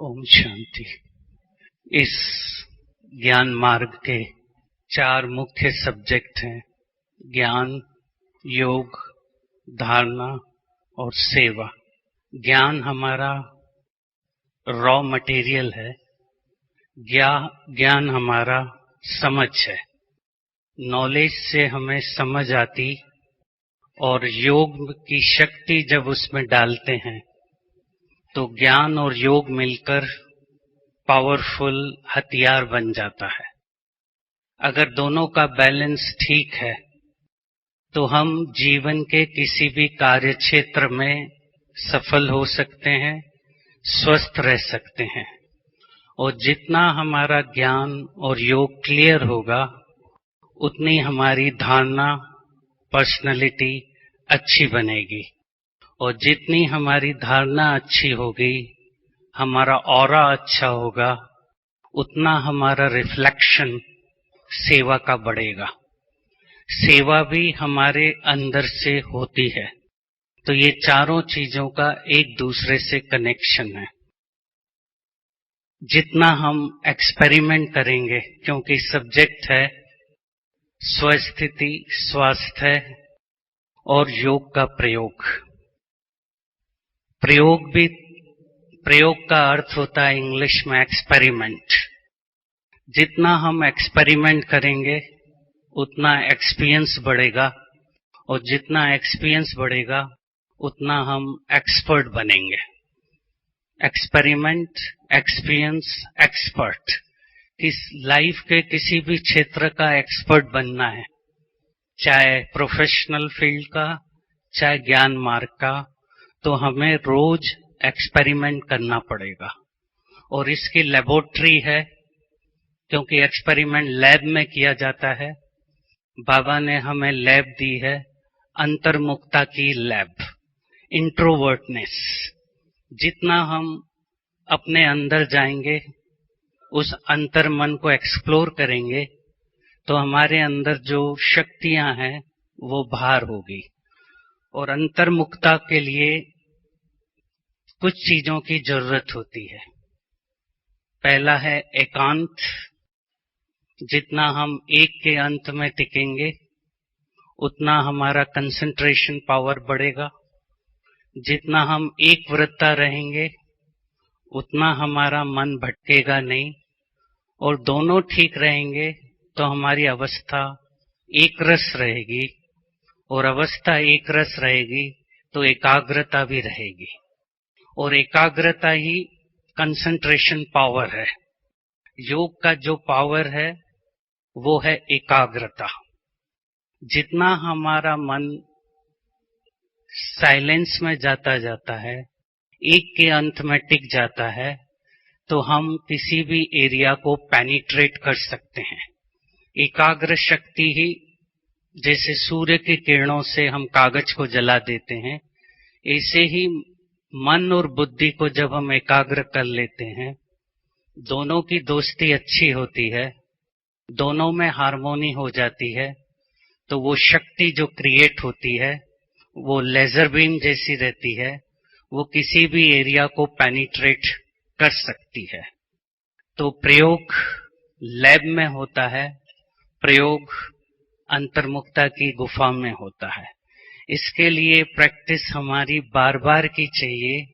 ओम शांति। इस ज्ञान मार्ग के 4 मुख्य सब्जेक्ट हैं: ज्ञान, योग, धारणा और सेवा। ज्ञान हमारा रॉ मटेरियल है, ज्ञान हमारा समझ है। नॉलेज से हमें समझ आती और योग की शक्ति जब उसमें डालते हैं तो ज्ञान और योग मिलकर पावरफुल हथियार बन जाता है। अगर दोनों का बैलेंस ठीक है तो हम जीवन के किसी भी कार्य क्षेत्र में सफल हो सकते हैं, स्वस्थ रह सकते हैं। और जितना हमारा ज्ञान और योग क्लियर होगा उतनी हमारी धारणा, पर्सनालिटी अच्छी बनेगी। और जितनी हमारी धारणा अच्छी होगी, हमारा ऑरा अच्छा होगा, उतना हमारा रिफ्लेक्शन सेवा का बढ़ेगा। सेवा भी हमारे अंदर से होती है। तो ये चारों चीजों का एक दूसरे से कनेक्शन है। जितना हम एक्सपेरिमेंट करेंगे, क्योंकि सब्जेक्ट है स्वस्थिति, स्वास्थ्य और योग का प्रयोग। प्रयोग का अर्थ होता है इंग्लिश में एक्सपेरिमेंट। जितना हम एक्सपेरिमेंट करेंगे उतना एक्सपीरियंस बढ़ेगा, और जितना एक्सपीरियंस बढ़ेगा उतना हम एक्सपर्ट बनेंगे। Experiment, experience, expert. इस लाइफ के किसी भी क्षेत्र का एक्सपर्ट बनना है, चाहे प्रोफेशनल फील्ड का, चाहे ज्ञान मार्ग का, तो हमें रोज एक्सपेरिमेंट करना पड़ेगा। और इसकी लेबोरेटरी है, क्योंकि एक्सपेरिमेंट लैब में किया जाता है। बाबा ने हमें लैब दी है, अंतर्मुखता की लैब, इंट्रोवर्टनेस। जितना हम अपने अंदर जाएंगे, उस अंतर मन को एक्सप्लोर करेंगे, तो हमारे अंदर जो शक्तियां हैं वो बाहर होगी। और अंतर्मुखता के लिए कुछ चीजों की जरूरत होती है। पहला है एकांत। जितना हम एक के अंत में टिकेंगे उतना हमारा कंसंट्रेशन पावर बढ़ेगा। जितना हम एक वृत्ता रहेंगे उतना हमारा मन भटकेगा नहीं। और दोनों ठीक रहेंगे तो हमारी अवस्था एक रस रहेगी, और अवस्था एक रस रहेगी तो एकाग्रता भी रहेगी। और एकाग्रता ही कंसंट्रेशन पावर है। योग का जो पावर है वो है एकाग्रता। जितना हमारा मन साइलेंस में जाता है, एक के अंत में टिक जाता है, तो हम किसी भी एरिया को पेनिट्रेट कर सकते हैं। एकाग्र शक्ति ही, जैसे सूर्य की किरणों से हम कागज को जला देते हैं, ऐसे ही मन और बुद्धि को जब हम एकाग्र कर लेते हैं, दोनों की दोस्ती अच्छी होती है, दोनों में हार्मोनी हो जाती है, तो वो शक्ति जो क्रिएट होती है वो लेजर बीम जैसी रहती है। वो किसी भी एरिया को पेनिट्रेट कर सकती है। तो प्रयोग लैब में होता है, प्रयोग अंतर्मुखता की गुफा में होता है। इसके लिए प्रैक्टिस हमारी बार बार की चाहिए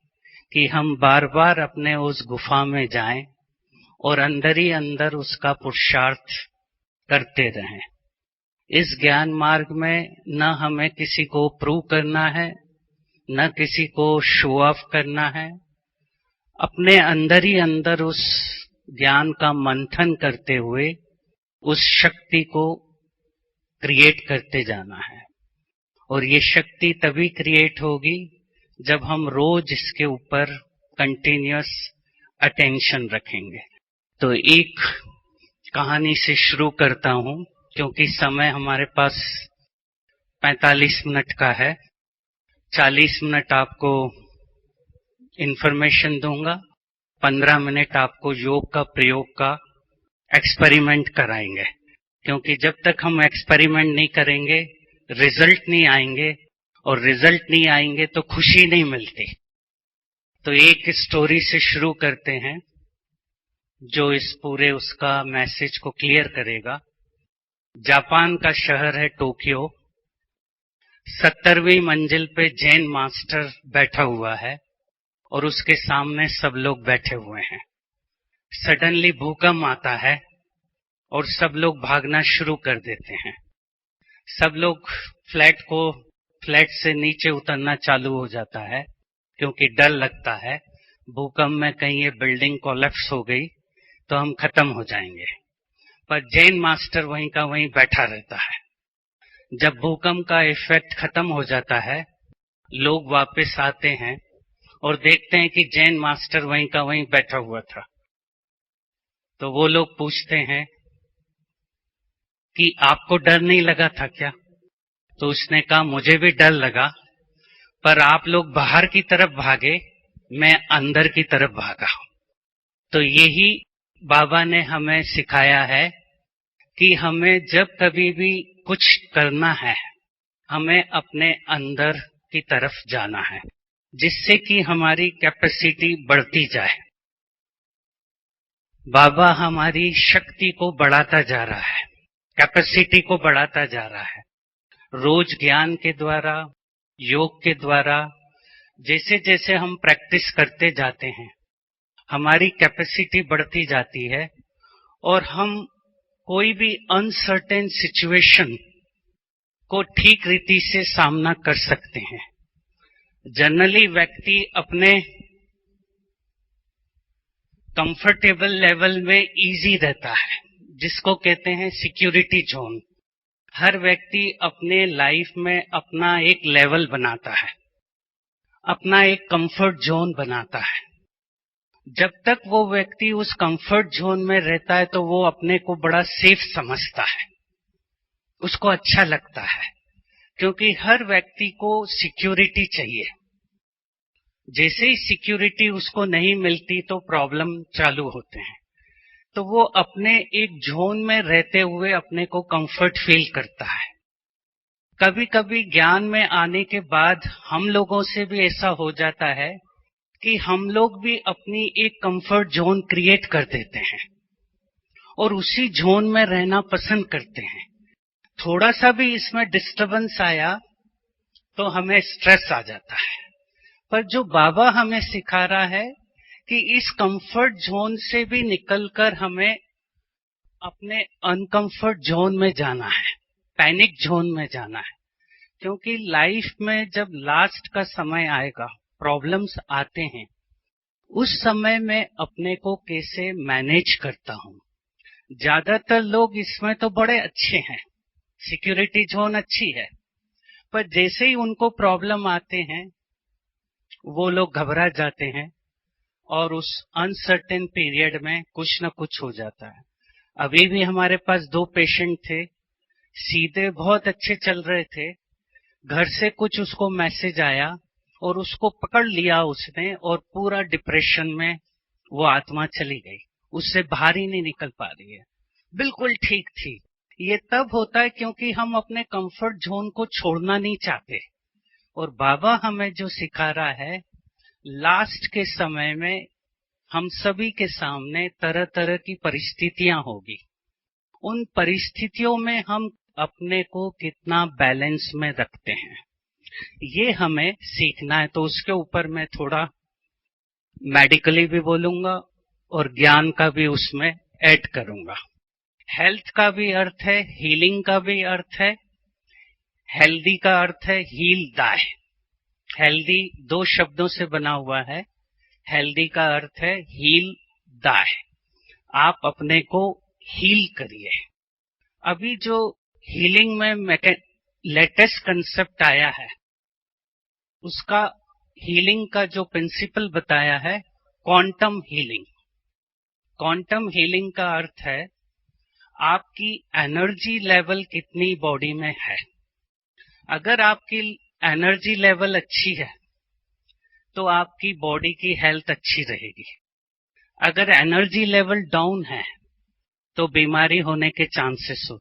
कि हम बार बार अपने उस गुफा में जाएं और अंदर ही अंदर उसका पुरुषार्थ करते रहें। इस ज्ञान मार्ग में न हमें किसी को प्रूव करना है, न किसी को शो ऑफ करना है। अपने अंदर ही अंदर उस ज्ञान का मंथन करते हुए उस शक्ति को क्रिएट करते जाना है। और ये शक्ति तभी क्रिएट होगी जब हम रोज इसके ऊपर कंटिन्यूअस अटेंशन रखेंगे। तो एक कहानी से शुरू करता हूं, क्योंकि समय हमारे पास 45 मिनट का है। 40 मिनट आपको इंफॉर्मेशन दूंगा, 15 मिनट आपको योग का प्रयोग का एक्सपेरिमेंट कराएंगे। क्योंकि जब तक हम एक्सपेरिमेंट नहीं करेंगे रिजल्ट नहीं आएंगे, और रिजल्ट नहीं आएंगे तो खुशी नहीं मिलती। तो एक स्टोरी से शुरू करते हैं जो इस पूरे उसका मैसेज को क्लियर करेगा। जापान का शहर है टोक्यो। 70वीं मंजिल पे जैन मास्टर बैठा हुआ है और उसके सामने सब लोग बैठे हुए हैं। सडनली भूकंप आता है और सब लोग भागना शुरू कर देते हैं। सब लोग फ्लैट से नीचे उतरना चालू हो जाता है क्योंकि डर लगता है भूकंप में कहीं ये बिल्डिंग कोलैप्स हो गई तो हम खत्म हो जाएंगे। पर जैन मास्टर वहीं का वहीं बैठा रहता है। जब भूकंप का इफेक्ट खत्म हो जाता है, लोग वापस आते हैं और देखते हैं कि जैन मास्टर वहीं का वहीं बैठा हुआ था। तो वो लोग पूछते हैं कि आपको डर नहीं लगा था क्या? तो उसने कहा मुझे भी डर लगा, पर आप लोग बाहर की तरफ भागे, मैं अंदर की तरफ भागा। तो यही बाबा ने हमें सिखाया है कि हमें जब कभी भी कुछ करना है, हमें अपने अंदर की तरफ जाना है, जिससे कि हमारी कैपेसिटी बढ़ती जाए। बाबा हमारी शक्ति को बढ़ाता जा रहा है, कैपेसिटी को बढ़ाता जा रहा है। रोज ज्ञान के द्वारा, योग के द्वारा जैसे जैसे हम प्रैक्टिस करते जाते हैं, हमारी कैपेसिटी बढ़ती जाती है और हम कोई भी अनसर्टेन सिचुएशन को ठीक रीति से सामना कर सकते हैं। जनरली व्यक्ति अपने कंफर्टेबल लेवल में इजी रहता है, जिसको कहते हैं सिक्योरिटी जोन। हर व्यक्ति अपने लाइफ में अपना एक लेवल बनाता है, अपना एक कंफर्ट जोन बनाता है। जब तक वो व्यक्ति उस कंफर्ट जोन में रहता है तो वो अपने को बड़ा सेफ समझता है, उसको अच्छा लगता है, क्योंकि हर व्यक्ति को सिक्योरिटी चाहिए। जैसे ही सिक्योरिटी उसको नहीं मिलती तो प्रॉब्लम चालू होते हैं। तो वो अपने एक जोन में रहते हुए अपने को कंफर्ट फील करता है। कभी कभी ज्ञान में आने के बाद हम लोगों से भी ऐसा हो जाता है कि हम लोग भी अपनी एक कंफर्ट जोन क्रिएट कर देते हैं और उसी जोन में रहना पसंद करते हैं। थोड़ा सा भी इसमें डिस्टरबेंस आया तो हमें स्ट्रेस आ जाता है। पर जो बाबा हमें सिखा रहा है कि इस कंफर्ट जोन से भी निकलकर हमें अपने अनकंफर्ट जोन में जाना है, पैनिक जोन में जाना है। क्योंकि लाइफ में जब लास्ट का समय आएगा, प्रॉब्लम्स आते हैं, उस समय में अपने को कैसे मैनेज करता हूँ। ज्यादातर लोग इसमें तो बड़े अच्छे हैं, सिक्योरिटी जोन अच्छी है, पर जैसे ही उनको प्रॉब्लम आते हैं वो लोग घबरा जाते हैं और उस अनसर्टेन पीरियड में कुछ न कुछ हो जाता है। अभी भी हमारे पास 2 पेशेंट थे, सीधे बहुत अच्छे चल रहे थे, घर से कुछ उसको मैसेज आया और उसको पकड़ लिया उसने और पूरा डिप्रेशन में वो आत्मा चली गई, उससे बाहर ही नहीं निकल पा रही है। बिल्कुल ठीक थी। ये तब होता है क्योंकि हम अपने कंफर्ट जोन को छोड़ना नहीं चाहते। और बाबा हमें जो सिखा रहा है, लास्ट के समय में हम सभी के सामने तरह तरह की परिस्थितियां होगी। उन परिस्थितियों में हम अपने को कितना बैलेंस में रखते हैं, ये हमें सीखना है। तो उसके ऊपर मैं थोड़ा मेडिकली भी बोलूंगा और ज्ञान का भी उसमें ऐड करूंगा। हेल्थ का भी अर्थ है, हीलिंग का भी अर्थ है। हेल्दी का अर्थ है हील दाय। हेल्दी 2 शब्दों से बना हुआ है। हेल्दी का अर्थ है हील दाय। आप अपने को हील करिए। अभी जो हीलिंग में लेटेस्ट कंसेप्ट आया है, उसका हीलिंग का जो प्रिंसिपल बताया है, क्वांटम हीलिंग। क्वांटम हीलिंग का अर्थ है आपकी एनर्जी लेवल कितनी बॉडी में है। अगर आपकी एनर्जी लेवल अच्छी है तो आपकी बॉडी की हेल्थ अच्छी रहेगी। अगर एनर्जी लेवल डाउन है तो बीमारी होने के चांसेस हो।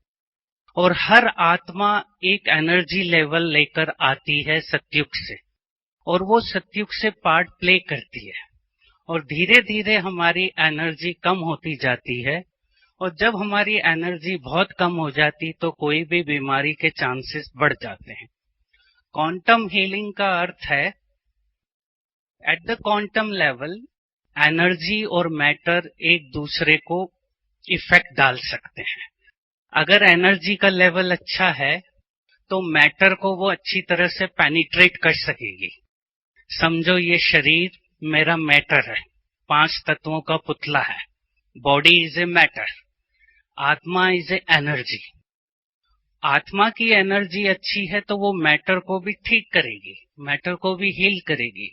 और हर आत्मा एक एनर्जी लेवल लेकर आती है सतयुग से, और वो सतयुग से पार्ट प्ले करती है और धीरे धीरे हमारी एनर्जी कम होती जाती है और जब हमारी एनर्जी बहुत कम हो जाती तो कोई भी बीमारी के चांसेस बढ़ जाते हैं। क्वांटम हीलिंग का अर्थ है at the quantum level energy और मैटर एक दूसरे को इफेक्ट डाल सकते हैं। अगर एनर्जी का लेवल अच्छा है तो मैटर को वो अच्छी तरह से पेनिट्रेट कर सकेगी। समझो ये शरीर मेरा मैटर है, 5 तत्वों का पुतला है। बॉडी इज ए मैटर, आत्मा इज ए एनर्जी। आत्मा की एनर्जी अच्छी है तो वो मैटर को भी ठीक करेगी, मैटर को भी हील करेगी।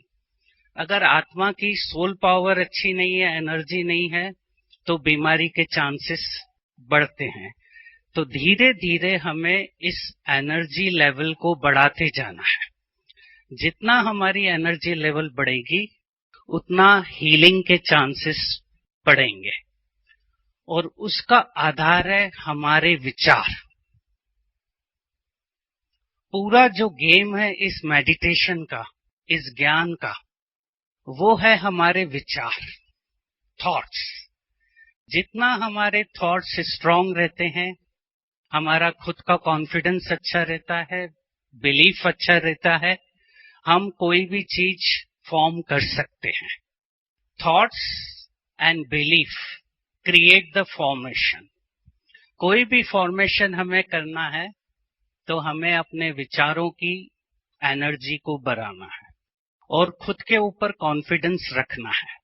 अगर आत्मा की सोल पावर अच्छी नहीं है, एनर्जी नहीं है, तो बीमारी के चांसेस बढ़ते हैं। तो धीरे धीरे हमें इस एनर्जी लेवल को बढ़ाते जाना है। जितना हमारी एनर्जी लेवल बढ़ेगी उतना हीलिंग के चांसेस बढ़ेंगे और उसका आधार है हमारे विचार। पूरा जो गेम है इस मेडिटेशन का, इस ज्ञान का, वो है हमारे विचार, थॉट्स। जितना हमारे थॉट्स स्ट्रांग रहते हैं, हमारा खुद का कॉन्फिडेंस अच्छा रहता है, बिलीफ अच्छा रहता है, हम कोई भी चीज फॉर्म कर सकते हैं। Thoughts and belief create the formation. कोई भी फॉर्मेशन हमें करना है तो हमें अपने विचारों की एनर्जी को बढ़ाना है और खुद के ऊपर कॉन्फिडेंस रखना है।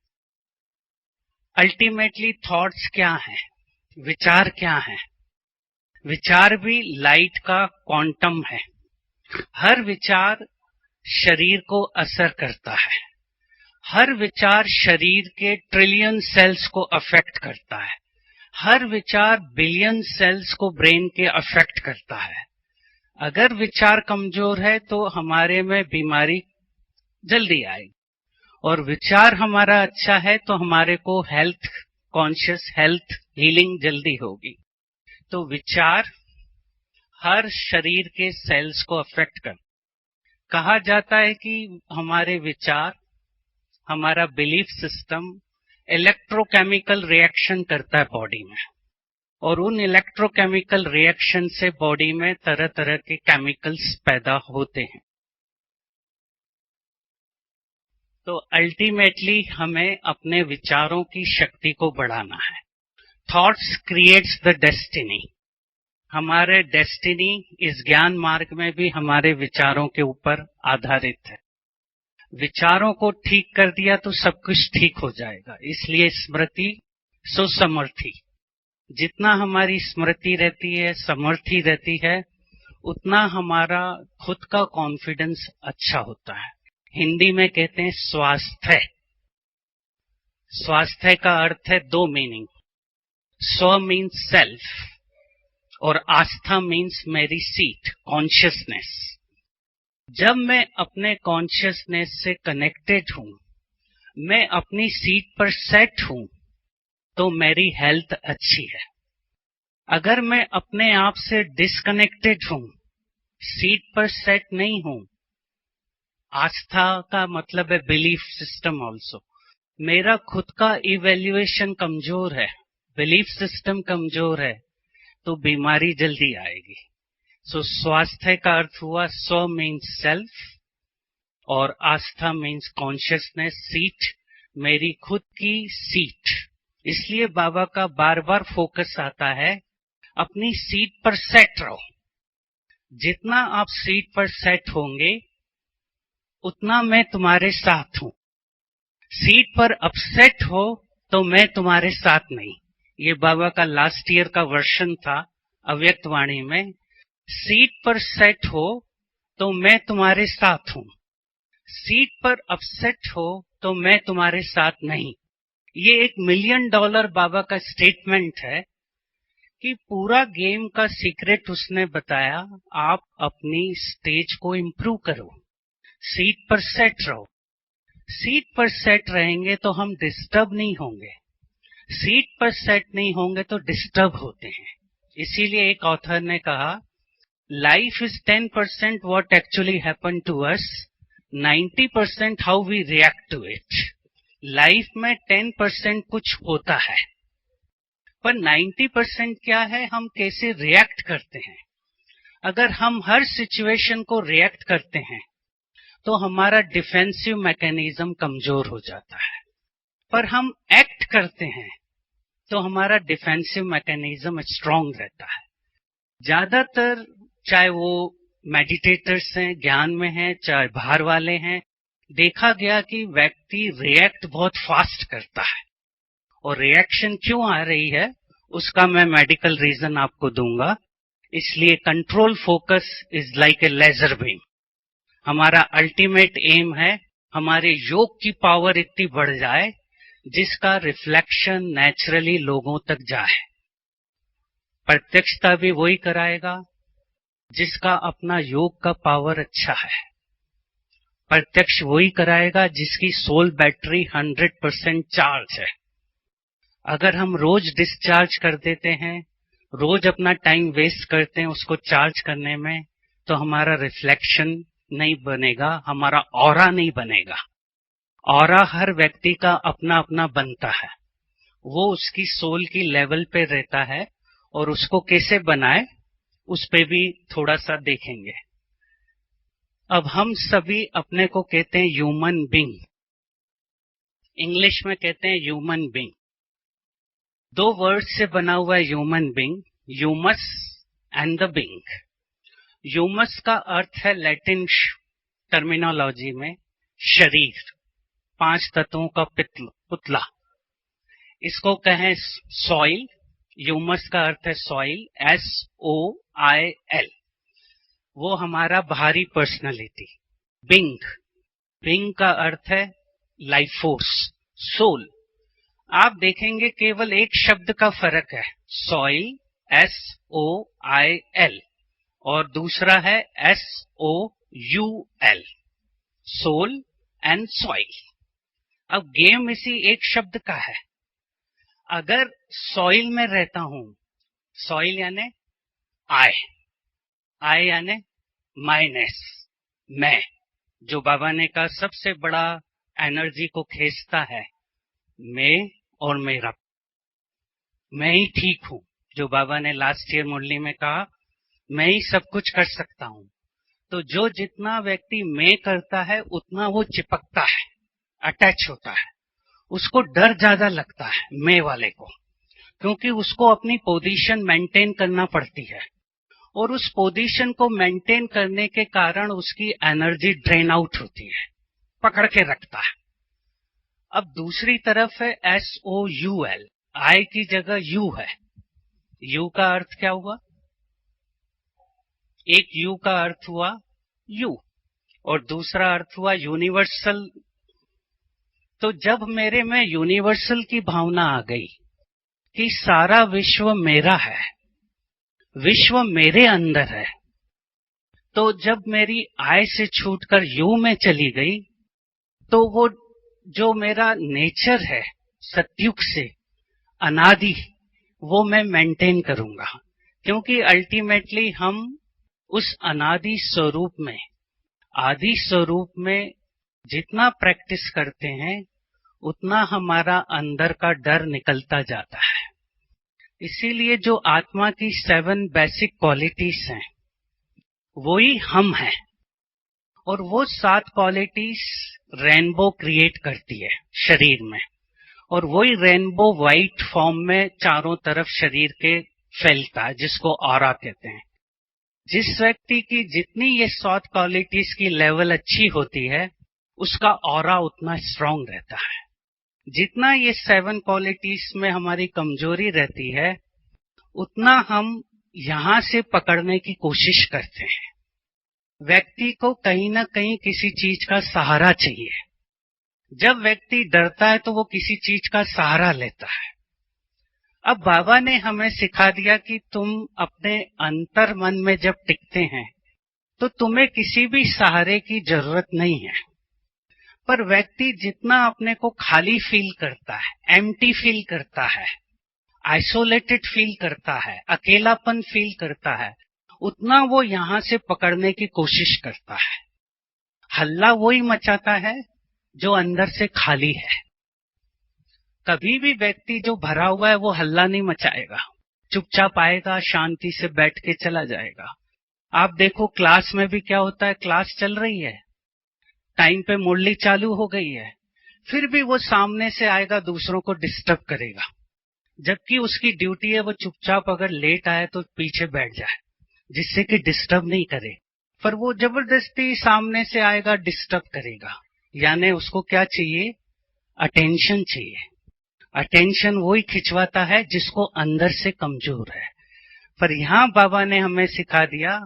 अल्टीमेटली थॉट्स क्या है, विचार क्या है? विचार भी लाइट का क्वांटम है। हर विचार शरीर को असर करता है। हर विचार शरीर के ट्रिलियन सेल्स को अफेक्ट करता है। हर विचार बिलियन सेल्स को ब्रेन के अफेक्ट करता है। अगर विचार कमजोर है तो हमारे में बीमारी जल्दी आएगी और विचार हमारा अच्छा है तो हमारे को हेल्थ कॉन्शियस, हेल्थ हीलिंग जल्दी होगी। तो विचार हर शरीर के सेल्स को अफेक्ट कर। कहा जाता है कि हमारे विचार, हमारा बिलीफ सिस्टम इलेक्ट्रोकेमिकल रिएक्शन करता है बॉडी में और उन इलेक्ट्रोकेमिकल रिएक्शन से बॉडी में तरह तरह के केमिकल्स पैदा होते हैं। तो अल्टीमेटली हमें अपने विचारों की शक्ति को बढ़ाना है। Thoughts creates the destiny. हमारे डेस्टिनी इस ज्ञान मार्ग में भी हमारे विचारों के ऊपर आधारित है। विचारों को ठीक कर दिया तो सब कुछ ठीक हो जाएगा। इसलिए स्मृति सुसमर्थी। जितना हमारी स्मृति रहती है, समर्थी रहती है, उतना हमारा खुद का कॉन्फिडेंस अच्छा होता है। हिंदी में कहते हैं स्वास्थ्य। स्वास्थ्य का अर्थ है 2 मीनिंग। स्व मीन्स सेल्फ और आस्था मीन्स मेरी सीट, कॉन्शियसनेस। जब मैं अपने कॉन्शियसनेस से कनेक्टेड हूं, मैं अपनी सीट पर सेट हूं, तो मेरी हेल्थ अच्छी है। अगर मैं अपने आप से डिस्कनेक्टेड हूं, सीट पर सेट नहीं हूं, आस्था का मतलब है बिलीफ सिस्टम ऑल्सो, मेरा खुद का इवैल्यूएशन कमजोर है, बिलीफ सिस्टम कमजोर है, तो बीमारी जल्दी आएगी। सो स्वास्थ्य का अर्थ हुआ स्व मीन्स सेल्फ और आस्था मीन्स कॉन्शियसनेस, सीट मेरी खुद की सीट। इसलिए बाबा का बार बार फोकस आता है अपनी सीट पर सेट रहो। जितना आप सीट पर सेट होंगे उतना मैं तुम्हारे साथ हूं। सीट पर अपसेट हो तो मैं तुम्हारे साथ नहीं। ये बाबा का लास्ट ईयर का वर्षन था अव्यक्त वाणी में। सीट पर सेट हो तो मैं तुम्हारे साथ हूं, सीट पर अपसेट हो तो मैं तुम्हारे साथ नहीं। ये $1 मिलियन बाबा का स्टेटमेंट है कि पूरा गेम का सीक्रेट उसने बताया। आप अपनी स्टेज को इंप्रूव करो, सीट पर सेट रहो। सीट पर सेट रहेंगे तो हम डिस्टर्ब नहीं होंगे, सीट पर सेट नहीं होंगे तो डिस्टर्ब होते हैं। इसीलिए एक ऑथर ने कहा life is 10% what actually happen to us, 90% how we react to it. Life में 10% कुछ होता है, पर 90% क्या है, हम कैसे रिएक्ट करते हैं। अगर हम हर सिचुएशन को रिएक्ट करते हैं तो हमारा डिफेंसिव मैकेनिज्म कमजोर हो जाता है, पर हम एक्ट करते हैं तो हमारा डिफेंसिव मैकेनिज्म स्ट्रांग रहता है। ज्यादातर चाहे वो मेडिटेटर्स हैं, ज्ञान में हैं, चाहे बाहर वाले हैं, देखा गया कि व्यक्ति रिएक्ट बहुत फास्ट करता है। और रिएक्शन क्यों आ रही है उसका मैं मेडिकल रीजन आपको दूंगा। इसलिए control focus is like a laser beam. हमारा अल्टीमेट एम है हमारे योग की पावर इतनी बढ़ जाए जिसका रिफ्लेक्शन नेचुरली लोगों तक जाए। प्रत्यक्षता भी वही कराएगा जिसका अपना योग का पावर अच्छा है। प्रत्यक्ष वही कराएगा जिसकी सोल बैटरी 100% चार्ज है। अगर हम रोज डिस्चार्ज कर देते हैं, रोज अपना टाइम वेस्ट करते हैं उसको चार्ज करने में, तो हमारा रिफ्लेक्शन नहीं बनेगा, हमारा ऑरा नहीं बनेगा। ऑरा हर व्यक्ति का अपना अपना बनता है, वो उसकी सोल की लेवल पे रहता है, और उसको कैसे बनाए उस पे भी थोड़ा सा देखेंगे। अब हम सभी अपने को कहते हैं ह्यूमन बीइंग, इंग्लिश में कहते हैं ह्यूमन बीइंग। दो वर्ड से बना हुआ है human being, humus and the being. Humus का अर्थ है लैटिन टर्मिनोलॉजी में शरीर, 5 तत्वों का पुतला। इसको कहें सॉइल। ह्यूमस का अर्थ है सॉइल, SOIL। वो हमारा बाहरी पर्सनालिटी। बीइंग, बीइंग का अर्थ है लाइफ फोर्स, सोल। आप देखेंगे केवल एक शब्द का फर्क है, सॉइल SOIL और दूसरा है SOUL, सोल एंड सॉइल। अब गेम इसी एक शब्द का है। अगर सॉइल में रहता हूं, सॉइल यानी आई यानी माइनेस, मैं, जो बाबा ने कहा सबसे बड़ा एनर्जी को खींचता है मैं और मेरा, मैं ही ठीक हूं। जो बाबा ने लास्ट ईयर मुरली में कहा मैं ही सब कुछ कर सकता हूं। तो जो जितना व्यक्ति मैं करता है उतना वो चिपकता है, अटैच होता है, उसको डर ज्यादा लगता है मैं वाले को, क्योंकि उसको अपनी पोजीशन मेंटेन करना पड़ती है, और उस पोजीशन को मेंटेन करने के कारण उसकी एनर्जी ड्रेन आउट होती है, पकड़ के रखता है। अब दूसरी तरफ है SOUL, आई की जगह यू है। यू का अर्थ क्या हुआ, एक यू का अर्थ हुआ यू और दूसरा अर्थ हुआ यूनिवर्सल। तो जब मेरे में यूनिवर्सल की भावना आ गई कि सारा विश्व मेरा है, विश्व मेरे अंदर है, तो जब मेरी आई से छूटकर यू में चली गई, तो वो जो मेरा नेचर है सतयुग से अनादि, वो मैं मेंटेन करूंगा। क्योंकि अल्टीमेटली हम उस अनादि स्वरूप में, आदि स्वरूप में जितना प्रैक्टिस करते हैं उतना हमारा अंदर का डर निकलता जाता है। इसीलिए जो आत्मा की 7 बेसिक क्वालिटीज हैं वही हम हैं, और वो 7 क्वालिटीज रेनबो क्रिएट करती है शरीर में, और वही रेनबो व्हाइट फॉर्म में चारों तरफ शरीर के फैलता है, जिसको ऑरा कहते हैं। जिस व्यक्ति की जितनी ये 7 क्वालिटीज की लेवल अच्छी होती है उसका ऑरा उतना स्ट्रांग रहता है। जितना ये 7 क्वालिटीज में हमारी कमजोरी रहती है उतना हम यहां से पकड़ने की कोशिश करते हैं। व्यक्ति को कहीं ना कहीं किसी चीज का सहारा चाहिए। जब व्यक्ति डरता है तो वो किसी चीज का सहारा लेता है। अब बाबा ने हमें सिखा दिया कि तुम अपने अंतर मन में जब टिकते हैं तो तुम्हें किसी भी सहारे की जरूरत नहीं है। पर व्यक्ति जितना अपने को खाली फील करता है, एम्प्टी फील करता है, आइसोलेटेड फील करता है, अकेलापन फील करता है, उतना वो यहां से पकड़ने की कोशिश करता है। हल्ला वही मचाता है जो अंदर से खाली है। कभी भी व्यक्ति जो भरा हुआ है वो हल्ला नहीं मचाएगा, चुपचाप आएगा, शांति से बैठ के चला जाएगा। आप देखो क्लास में भी क्या होता है, क्लास चल रही है, टाइम पे मुरली चालू हो गई है, फिर भी वो सामने से आएगा, दूसरों को डिस्टर्ब करेगा, जबकि उसकी ड्यूटी है वो चुपचाप अगर लेट आए तो पीछे बैठ जाए, जिससे कि डिस्टर्ब नहीं करे। पर वो जबरदस्ती सामने से आएगा, डिस्टर्ब करेगा। यानी उसको क्या चाहिए? अटेंशन चाहिए। अटेंशन वही खिंचवाता है जिसको अंदर से कमजोर है। पर यहाँ बाबा ने हमें सिखा दिया,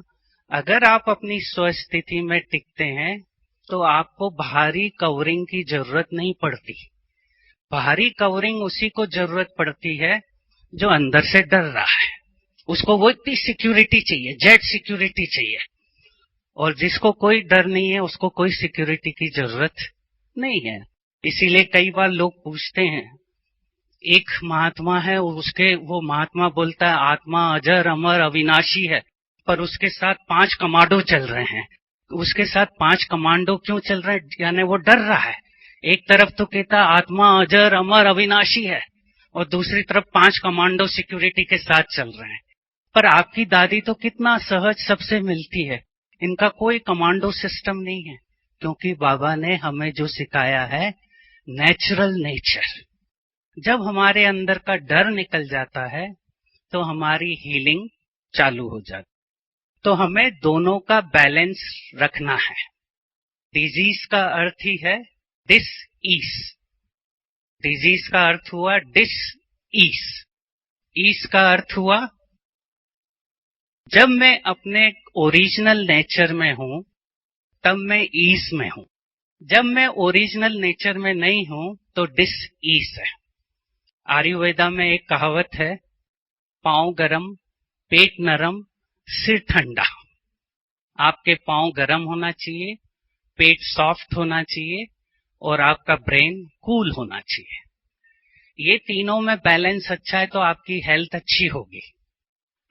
अगर आप अपनी स्वस्थिति में टिकते हैं तो आपको बाहरी कवरिंग की जरूरत नहीं पड़ती। बाहरी कवरिंग उसी को जरूरत पड़ती है जो अंदर से डर रहा है। उसको वो इतनी सिक्योरिटी चाहिए, जेड सिक्योरिटी चाहिए। और जिसको कोई डर नहीं है उसको कोई सिक्योरिटी की जरूरत नहीं है। इसीलिए कई बार लोग पूछते हैं, एक महात्मा है और उसके वो महात्मा बोलता है आत्मा अजर अमर अविनाशी है, पर उसके साथ 5 कमांडो चल रहे हैं। उसके साथ 5 कमांडो क्यों चल रहे हैं? यानी वो डर रहा है। एक तरफ तो कहता आत्मा अजर अमर अविनाशी है और दूसरी तरफ 5 कमांडो सिक्योरिटी के साथ चल रहे हैं। पर आपकी दादी तो कितना सहज सबसे मिलती है, इनका कोई कमांडो सिस्टम नहीं है, क्योंकि बाबा ने हमें जो सिखाया है नेचुरल नेचर। जब हमारे अंदर का डर निकल जाता है तो हमारी हीलिंग चालू हो जाती। तो हमें दोनों का बैलेंस रखना है। डिजीज का अर्थ ही है डिस ईस। डिजीज का अर्थ हुआ डिस ईस। ईस का अर्थ हुआ जब मैं अपने ओरिजिनल नेचर में हूं तब मैं ईस में हूं। जब मैं ओरिजिनल नेचर में नहीं हूं तो डिस ईस है। आयुर्वेदा में एक कहावत है, पांव गरम, पेट नरम, सिर ठंडा। आपके पांव गरम होना चाहिए, पेट सॉफ्ट होना चाहिए और आपका ब्रेन कूल होना चाहिए। ये तीनों में बैलेंस अच्छा है तो आपकी हेल्थ अच्छी होगी।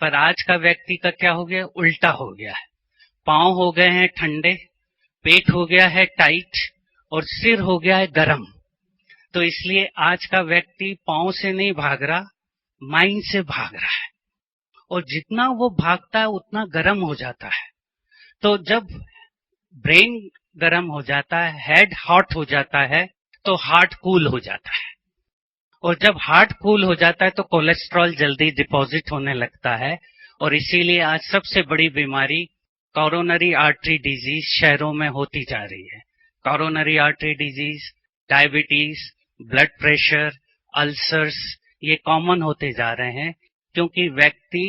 पर आज का व्यक्ति का क्या हो गया? उल्टा हो गया है। पांव हो गए हैं ठंडे, पेट हो गया है टाइट और सिर हो गया है गरम। तो इसलिए आज का व्यक्ति पांव से नहीं भाग रहा, माइंड से भाग रहा है। और जितना वो भागता है उतना गर्म हो जाता है। तो जब ब्रेन गर्म हो जाता है, हेड हॉट हो जाता है, तो हार्ट कूल हो जाता है। और जब हार्ट कूल हो जाता है तो कोलेस्ट्रॉल जल्दी डिपॉजिट होने लगता है। और इसीलिए आज सबसे बड़ी बीमारी कोरोनरी आर्टरी डिजीज शहरों में होती जा रही है। Coronary artery disease, diabetes, blood pressure, ulcers, ये कॉमन होते जा रहे हैं क्योंकि व्यक्ति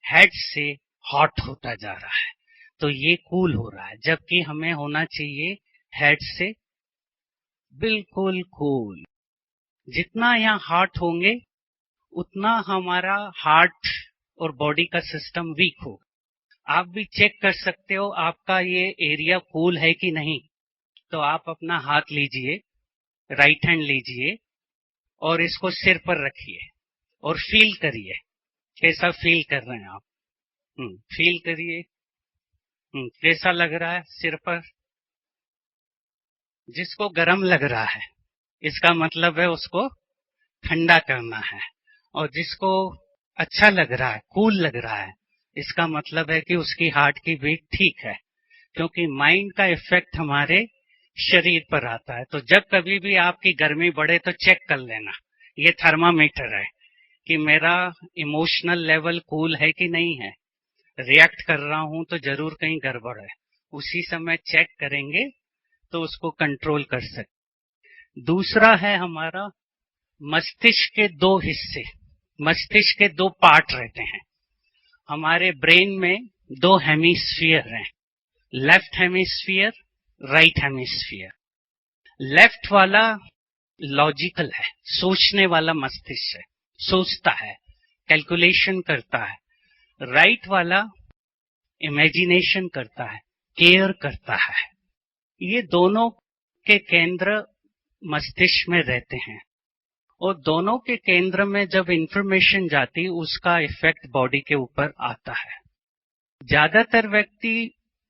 हेड से हॉट होता जा रहा है। तो ये कूल हो रहा है, जबकि हमें होना चाहिए हेड से बिल्कुल कूल। जितना यहाँ हॉट होंगे उतना हमारा हार्ट और बॉडी का सिस्टम वीक होगा। आप भी चेक कर सकते हो आपका ये एरिया कूल है कि नहीं। तो आप अपना हाथ लीजिए, राइट हैंड लीजिए और इसको सिर पर रखिए और फील करिए कैसा फील कर रहे हैं आप। फील करिए कैसा लग रहा है सिर पर। जिसको गर्म लग रहा है इसका मतलब है उसको ठंडा करना है, और जिसको अच्छा लग रहा है, कूल लग रहा है, इसका मतलब है कि उसकी हार्ट की बीट ठीक है। क्योंकि माइंड का इफेक्ट हमारे शरीर पर आता है। तो जब कभी भी आपकी गर्मी बढ़े तो चेक कर लेना, ये थर्मामीटर है कि मेरा इमोशनल लेवल कूल है कि नहीं है। रिएक्ट कर रहा हूं तो जरूर कहीं गड़बड़ है। उसी समय चेक करेंगे तो उसको कंट्रोल कर सकते। दूसरा है हमारा मस्तिष्क के 2 हिस्से। मस्तिष्क के 2 पार्ट रहते हैं। हमारे ब्रेन में 2 हेमिस्फीयर हैं, left hemisphere, right hemisphere. Left वाला लॉजिकल है, सोचने वाला मस्तिष्क है, सोचता है, कैलकुलेशन करता है। राइट वाला इमेजिनेशन करता है, केयर करता है। ये दोनों के केंद्र मस्तिष्क में रहते हैं और दोनों के केंद्र में जब इंफॉर्मेशन जाती उसका इफेक्ट बॉडी के ऊपर आता है। ज्यादातर व्यक्ति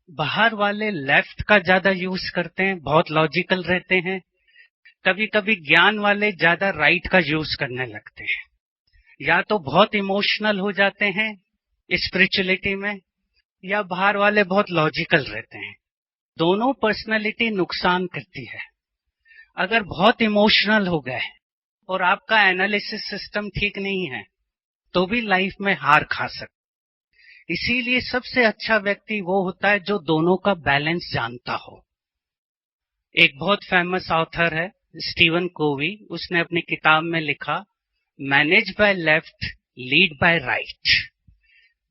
बाहर वाले लेफ्ट का ज्यादा यूज करते हैं, बहुत लॉजिकल रहते हैं। कभी कभी ज्ञान वाले ज्यादा राइट का यूज करने लगते हैं। या तो बहुत इमोशनल हो जाते हैं स्पिरिचुअलिटी में, या बाहर वाले बहुत लॉजिकल रहते हैं। दोनों पर्सनैलिटी नुकसान करती है। अगर बहुत इमोशनल हो गए और आपका एनालिसिस सिस्टम ठीक नहीं है तो भी लाइफ में हार खा सकते। इसीलिए सबसे अच्छा व्यक्ति वो होता है जो दोनों का बैलेंस जानता हो। एक बहुत फेमस ऑथर है स्टीवन कोवी, उसने अपनी किताब में लिखा, manage by left, lead by right.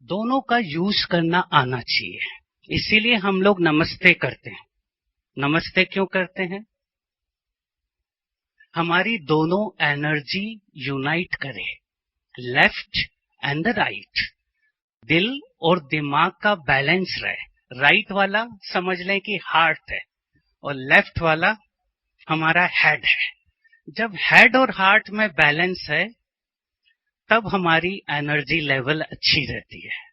दोनों का यूज करना आना चाहिए। इसीलिए हम लोग नमस्ते करते हैं। नमस्ते क्यों करते हैं? हमारी दोनों एनर्जी यूनाइट करे, लेफ्ट एंड द राइट। दिल और दिमाग का बैलेंस रहे। राइट वाला समझ लें कि हार्ट है और लेफ्ट वाला हमारा हेड है। जब हेड और हार्ट में बैलेंस है तब हमारी एनर्जी लेवल अच्छी रहती है।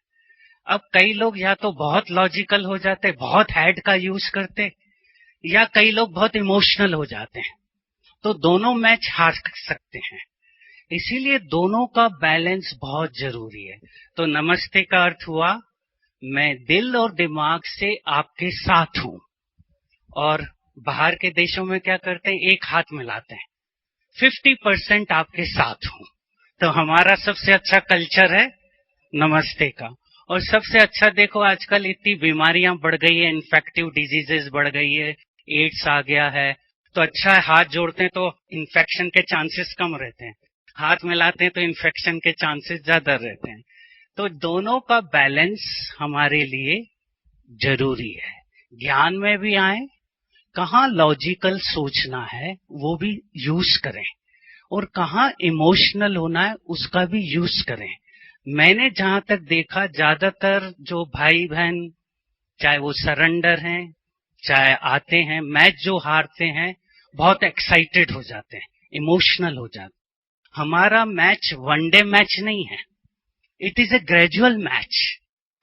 अब कई लोग या तो बहुत लॉजिकल हो जाते, बहुत हेड का यूज करते, या कई लोग बहुत इमोशनल हो जाते हैं, तो दोनों मैच हार सकते हैं। इसीलिए दोनों का बैलेंस बहुत जरूरी है। तो नमस्ते का अर्थ हुआ, मैं दिल और दिमाग से आपके साथ हूं। और बाहर के देशों में क्या करते हैं, एक हाथ मिलाते हैं, 50% आपके साथ हूं। तो हमारा सबसे अच्छा कल्चर है नमस्ते का। और सबसे अच्छा देखो, आजकल इतनी बीमारियां बढ़ गई है, इन्फेक्टिव डिजीजेस बढ़ गई है, एड्स आ गया है, तो अच्छा है हाथ जोड़ते हैं तो इन्फेक्शन के चांसेस कम रहते हैं, हाथ मिलाते हैं तो इन्फेक्शन के चांसेस ज्यादा रहते हैं। तो दोनों का बैलेंस हमारे लिए जरूरी है। ज्ञान में भी आए, कहाँ लॉजिकल सोचना है वो भी यूज करें, और कहाँ इमोशनल होना है उसका भी यूज करें। मैंने जहां तक देखा, ज्यादातर जो भाई बहन, चाहे वो सरेंडर हैं, चाहे आते हैं, मैच जो हारते हैं, बहुत एक्साइटेड हो जाते हैं, इमोशनल हो जाते हैं। हमारा मैच वनडे मैच नहीं है, it is a gradual match.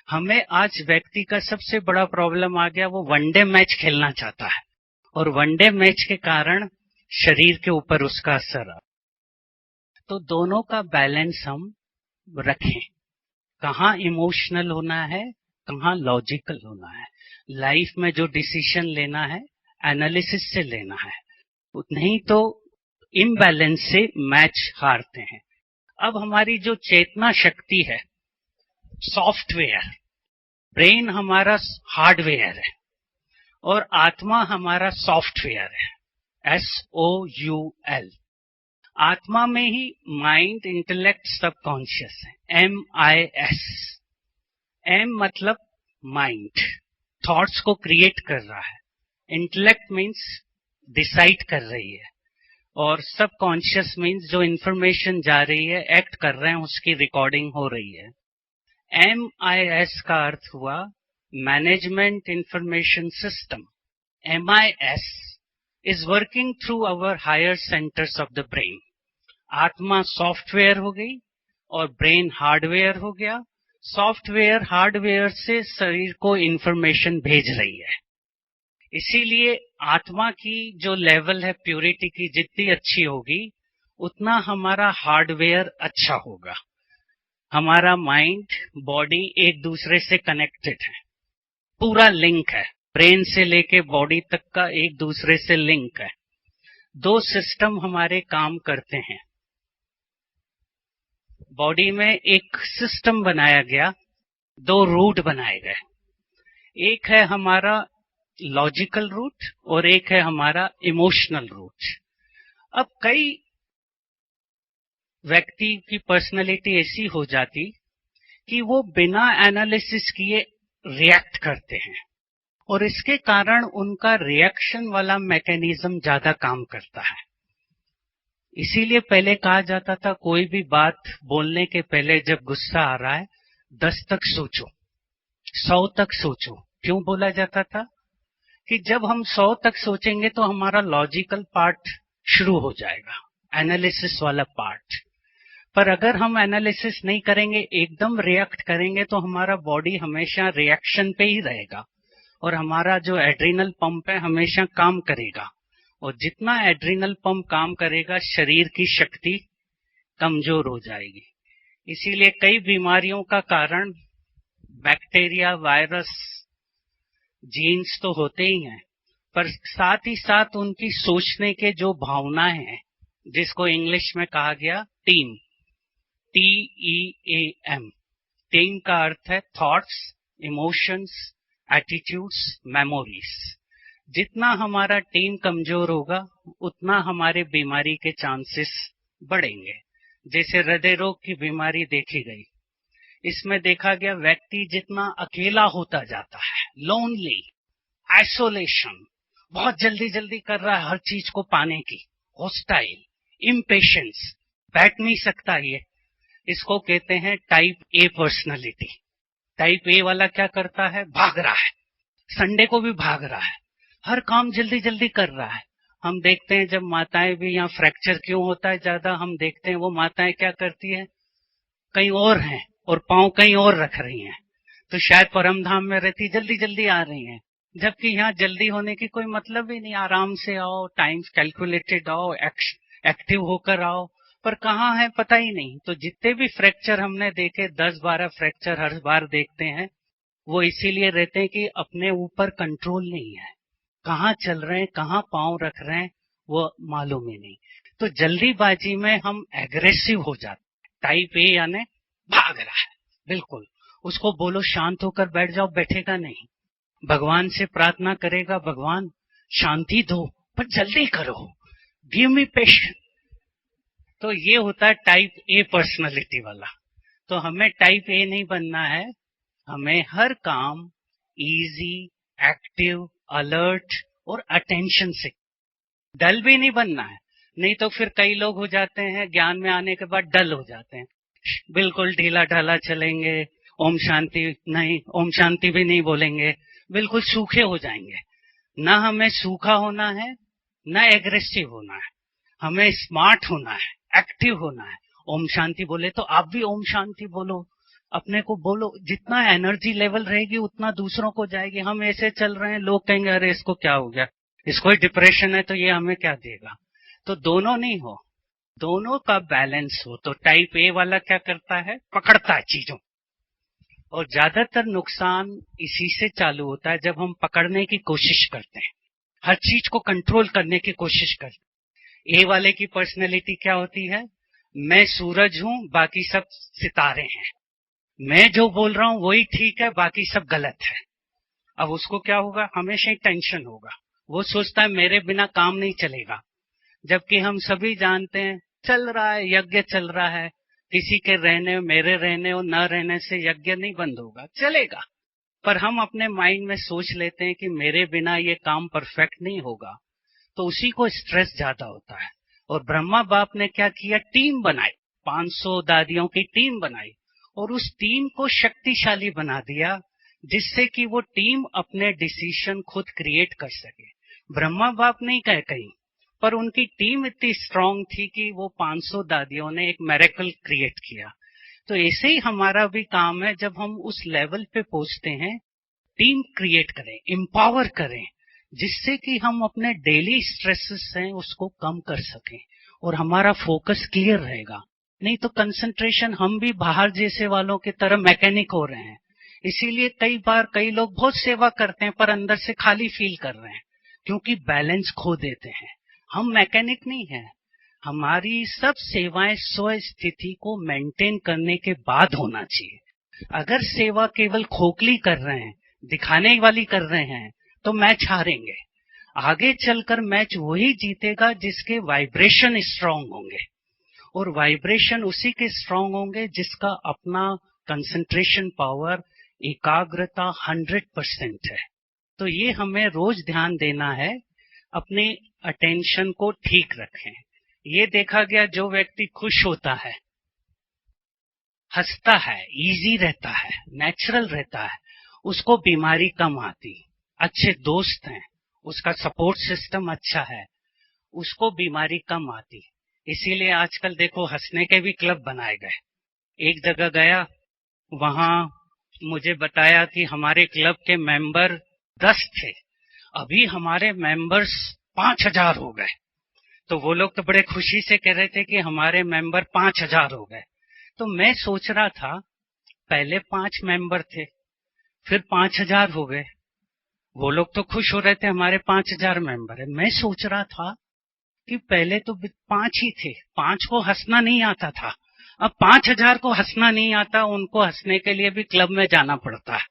हमें आज व्यक्ति का सबसे बड़ा प्रॉब्लम आ गया, वो वनडे मैच खेलना चाहता है, और वनडे मैच के कारण शरीर के ऊपर उसका असर आ। तो दोनों का बैलेंस हम रखें, कहाँ इमोशनल होना है, कहाँ लॉजिकल होना है। लाइफ में जो डिसीजन लेना है एनालिसिस से लेना है, नहीं तो इम्बैलेंस से मैच हारते हैं। अब हमारी जो चेतना शक्ति है, सॉफ्टवेयर, ब्रेन हमारा हार्डवेयर है और आत्मा हमारा सॉफ्टवेयर है, SOUL। आत्मा में ही माइंड, इंटेलेक्ट, सबकॉन्शियस है, MIS। M मतलब माइंड, थॉट्स को क्रिएट कर रहा है। इंटेलेक्ट मीन्स डिसाइड कर रही है, और सबकॉन्शियस मीन्स जो इंफॉर्मेशन जा रही है, एक्ट कर रहे हैं, उसकी रिकॉर्डिंग हो रही है। MIS का अर्थ हुआ management information system. MIS is working through our higher centers of the brain। आत्मा सॉफ्टवेयर हो गई और ब्रेन हार्डवेयर हो गया। सॉफ्टवेयर हार्डवेयर से शरीर को इंफॉर्मेशन भेज रही है। इसीलिए आत्मा की जो लेवल है प्यूरिटी की, जितनी अच्छी होगी उतना हमारा हार्डवेयर अच्छा होगा। हमारा माइंड, बॉडी एक दूसरे से कनेक्टेड है, पूरा लिंक है, ब्रेन से लेके बॉडी तक का एक दूसरे से लिंक है। दो सिस्टम हमारे काम करते हैं। बॉडी में एक सिस्टम बनाया गया, दो रूट बनाए गए। एक है हमारा लॉजिकल रूट और एक है हमारा इमोशनल रूट। अब कई व्यक्ति की पर्सनैलिटी ऐसी हो जाती कि वो बिना एनालिसिस किए रिएक्ट करते हैं, और इसके कारण उनका रिएक्शन वाला मैकेनिज्म ज्यादा काम करता है। इसीलिए पहले कहा जाता था, कोई भी बात बोलने के पहले जब गुस्सा आ रहा है 10 तक सोचो, 100 तक सोचो। क्यों बोला जाता था? कि जब हम 100 तक सोचेंगे तो हमारा लॉजिकल पार्ट शुरू हो जाएगा, एनालिसिस वाला पार्ट। पर अगर हम एनालिसिस नहीं करेंगे, एकदम रिएक्ट करेंगे, तो हमारा बॉडी हमेशा रिएक्शन पे ही रहेगा, और हमारा जो एड्रिनल पंप है हमेशा काम करेगा, और जितना एड्रिनल पंप काम करेगा शरीर की शक्ति कमजोर हो जाएगी। इसीलिए कई बीमारियों का कारण बैक्टीरिया, वायरस, जीन्स तो होते ही हैं, पर साथ ही साथ उनकी सोचने के जो भावनाएं हैं, जिसको इंग्लिश में कहा गया टीम, TEAM। टीम का अर्थ है थॉट्स, इमोशंस, एटीट्यूड्स, मेमोरीज। जितना हमारा टीम कमजोर होगा उतना हमारे बीमारी के चांसेस बढ़ेंगे। जैसे हृदय रोग की बीमारी देखी गई, इसमें देखा गया व्यक्ति जितना अकेला होता जाता है, लोनली, आइसोलेशन, बहुत जल्दी जल्दी कर रहा है हर चीज को पाने की, हॉस्टाइल, इम्पेशंस, बैठ नहीं सकता, ये इसको कहते हैं type A personality. Type A वाला क्या करता है, भाग रहा है, संडे को भी भाग रहा है, हर काम जल्दी जल्दी कर रहा है। हम देखते हैं जब माताएं भी, यहाँ फ्रैक्चर क्यों होता है ज्यादा, हम देखते हैं वो माताएं क्या करती है, कहीं और हैं और पांव कहीं और रख रही हैं, तो शायद परम धाम में रहती जल्दी जल्दी आ रही हैं, जबकि यहाँ जल्दी होने की कोई मतलब ही नहीं। आराम से आओ, टाइम कैलकुलेटेड आओ, एक्टिव होकर आओ, पर कहाँ है पता ही नहीं। तो जितने भी फ्रैक्चर हमने देखे, 10-12 फ्रैक्चर हर बार देखते हैं, वो इसीलिए रहते हैं कि अपने ऊपर कंट्रोल नहीं है, कहाँ चल रहे हैं, कहाँ पांव रख रहे हैं, वो मालूम ही नहीं। तो जल्दीबाजी में हम एग्रेसिव हो जाते हैं। टाइप ए यानी भाग रहा है, बिल्कुल। उसको बोलो शांत होकर बैठ जाओ, बैठेगा नहीं। भगवान से प्रार्थना करेगा, भगवान शांति दो पर जल्दी करो, गिव मी पेशेंस। तो ये होता है टाइप ए पर्सनालिटी वाला। तो हमें टाइप ए नहीं बनना है, हमें हर काम इजी, एक्टिव, अलर्ट और अटेंशन से, डल भी नहीं बनना है। नहीं तो फिर कई लोग हो जाते हैं ज्ञान में आने के बाद डल हो जाते हैं, बिल्कुल ढीला ढाला चलेंगे, ओम शांति नहीं, ओम शांति भी नहीं बोलेंगे, बिल्कुल सूखे हो जाएंगे। ना हमें सूखा होना है, ना एग्रेसिव होना है, हमें स्मार्ट होना है, एक्टिव होना है। ओम शांति बोले तो आप भी ओम शांति बोलो, अपने को बोलो। जितना एनर्जी लेवल रहेगी उतना दूसरों को जाएगी। हम ऐसे चल रहे हैं, लोग कहेंगे अरे इसको क्या हो गया, इसको डिप्रेशन है, तो ये हमें क्या देगा। तो दोनों नहीं हो, दोनों का बैलेंस हो। तो टाइप ए वाला क्या करता है, पकड़ता है चीजों, और ज्यादातर नुकसान इसी से चालू होता है जब हम पकड़ने की कोशिश करते हैं, हर चीज को कंट्रोल करने की कोशिश करते हैं। ए वाले की पर्सनैलिटी क्या होती है, मैं सूरज हूं, बाकी सब सितारे हैं, मैं जो बोल रहा हूं वही ठीक है, बाकी सब गलत है। अब उसको क्या होगा, हमेशा ही टेंशन होगा, वो सोचता है मेरे बिना काम नहीं चलेगा। जबकि हम सभी जानते हैं चल रहा है, यज्ञ चल रहा है, किसी के रहने, मेरे रहने और न रहने से यज्ञ नहीं बंद होगा, चलेगा। पर हम अपने माइंड में सोच लेते हैं कि मेरे बिना ये काम परफेक्ट नहीं होगा, तो उसी को स्ट्रेस ज्यादा होता है। और ब्रह्मा बाप ने क्या किया, टीम बनाई, 500 दादियों की टीम बनाई, और उस टीम को शक्तिशाली बना दिया, जिससे कि वो टीम अपने डिसीजन खुद क्रिएट कर सके। ब्रह्मा बाप नहीं कहे कहीं, पर उनकी टीम इतनी स्ट्रांग थी कि वो 500 दादियों ने एक मिरेकल क्रिएट किया। तो ऐसे ही हमारा भी काम है, जब हम उस लेवल पे पहुंचते हैं, टीम क्रिएट करें, एम्पावर करें, जिससे कि हम अपने डेली स्ट्रेसेस हैं उसको कम कर सकें और हमारा फोकस क्लियर रहेगा। नहीं तो कंसंट्रेशन, हम भी बाहर जैसे वालों की तरह मैकेनिक हो रहे हैं। इसीलिए कई बार कई लोग बहुत सेवा करते हैं पर अंदर से खाली फील कर रहे हैं, क्योंकि बैलेंस खो देते हैं। हम मैकेनिक नहीं है, हमारी सब सेवाएं स्व स्थिति को मेंटेन करने के बाद होना चाहिए। अगर सेवा केवल खोखली कर रहे हैं, दिखाने वाली कर रहे हैं, तो मैच हारेंगे। आगे चलकर मैच वही जीतेगा जिसके वाइब्रेशन स्ट्रांग होंगे, और वाइब्रेशन उसी के स्ट्रांग होंगे जिसका अपना कंसंट्रेशन पावर, एकाग्रता 100% है। तो ये हमें रोज ध्यान देना है, अपने अटेंशन को ठीक रखें। ये देखा गया, जो व्यक्ति खुश होता है, हंसता है, इजी रहता है, नेचुरल रहता है, उसको बीमारी कम आती। अच्छे दोस्त हैं, उसका सपोर्ट सिस्टम अच्छा है, उसको बीमारी कम आती। इसीलिए आजकल देखो हंसने के भी क्लब बनाए गए। एक जगह गया, वहां मुझे बताया कि हमारे क्लब के मेंबर 10 थे, अभी हमारे मेंबर्स 5,000 हो गए। तो वो लोग तो बड़े खुशी से कह रहे थे कि हमारे मेंबर 5,000 हो गए। तो मैं सोच रहा था, पहले 5 मेंबर थे, फिर 5,000 हो गए। वो लोग तो खुश हो रहे थे हमारे 5,000 मेंबर है। मैं सोच रहा था कि पहले तो 5 ही थे, 5 को हंसना नहीं आता था। अब 5,000 को हंसना नहीं आता, उनको हंसने के लिए भी क्लब में जाना पड़ता है।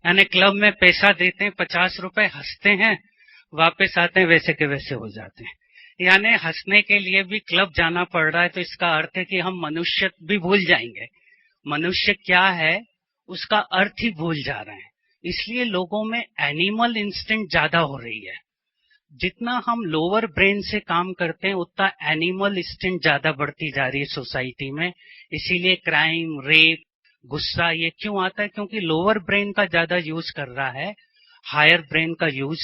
यानी क्लब में पैसा देते हैं, 50 रुपए, हंसते हैं, वापस आते हैं वैसे के वैसे हो जाते हैं। यानी हंसने के लिए भी क्लब जाना पड़ रहा है। तो इसका अर्थ है कि हम मनुष्य भी भूल जाएंगे। मनुष्य क्या है उसका अर्थ ही भूल जा रहे हैं। इसलिए लोगों में एनिमल इंस्टिंक्ट ज्यादा हो रही है। जितना हम लोअर ब्रेन से काम करते हैं उतना एनिमल इंस्टिंक्ट ज्यादा बढ़ती जा रही है सोसाइटी में। इसीलिए क्राइम, रेप, गुस्सा ये क्यों आता है? क्योंकि लोअर ब्रेन का ज्यादा यूज कर रहा है, हायर ब्रेन का यूज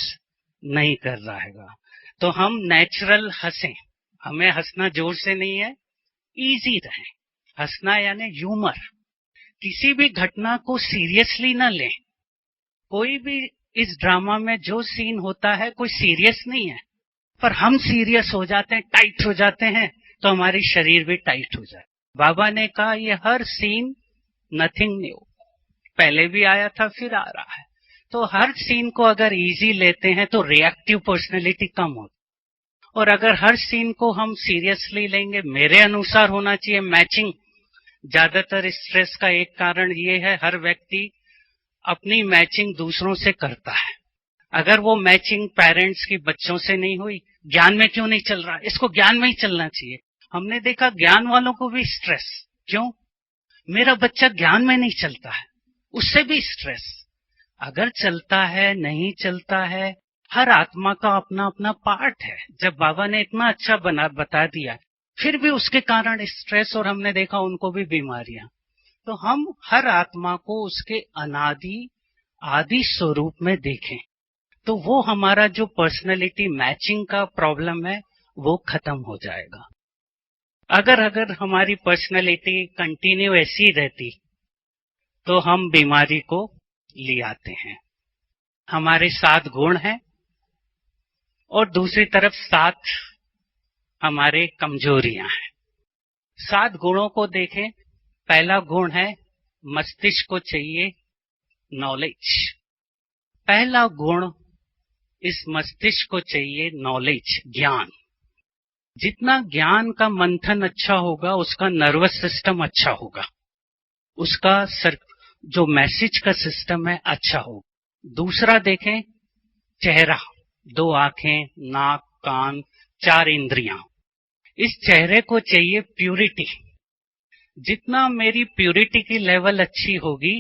नहीं कर रहा है। तो हम नेचुरल हंसें, हमें हंसना जोर से नहीं है, इजी रहे। हंसना यानी ह्यूमर। किसी भी घटना को सीरियसली ना लें। कोई भी इस ड्रामा में जो सीन होता है कोई सीरियस नहीं है, पर हम सीरियस हो जाते हैं, टाइट हो जाते हैं, तो हमारी शरीर भी टाइट हो जाए। बाबा ने कहा ये हर सीन नथिंग न्यू, पहले भी आया था फिर आ रहा है। तो हर सीन को अगर इजी लेते हैं तो रिएक्टिव पर्सनैलिटी कम होती। और अगर हर सीन को हम सीरियसली लेंगे, मेरे अनुसार होना चाहिए मैचिंग। ज्यादातर स्ट्रेस का एक कारण ये है, हर व्यक्ति अपनी मैचिंग दूसरों से करता है। अगर वो मैचिंग पेरेंट्स की बच्चों से नहीं हुई, ज्ञान में क्यों नहीं चल रहा, इसको ज्ञान में ही चलना चाहिए। हमने देखा ज्ञान वालों को भी स्ट्रेस, क्यों? मेरा बच्चा ज्ञान में नहीं चलता है, उससे भी स्ट्रेस। अगर चलता है नहीं चलता है, हर आत्मा का अपना अपना पार्ट है। जब बाबा ने इतना अच्छा बता दिया, फिर भी उसके कारण स्ट्रेस, और हमने देखा उनको भी बीमारियां। तो हम हर आत्मा को उसके अनादि आदि स्वरूप में देखें, तो वो हमारा जो पर्सनैलिटी मैचिंग का प्रॉब्लम है वो खत्म हो जाएगा। अगर हमारी पर्सनैलिटी कंटिन्यू ऐसी रहती तो हम बीमारी को ले आते हैं। हमारे 7 गुण हैं और दूसरी तरफ 7 हमारे कमजोरियां हैं। 7 गुणों को देखें। पहला गुण है मस्तिष्क को चाहिए नॉलेज। पहला गुण इस मस्तिष्क को चाहिए नॉलेज, ज्ञान। जितना ज्ञान का मंथन अच्छा होगा उसका नर्वस सिस्टम अच्छा होगा, उसका जो मैसेज का सिस्टम है अच्छा होगा। दूसरा देखें चेहरा, 2 आंखें, नाक, कान, 4 इंद्रियां। इस चेहरे को चाहिए प्यूरिटी। जितना मेरी प्यूरिटी की लेवल अच्छी होगी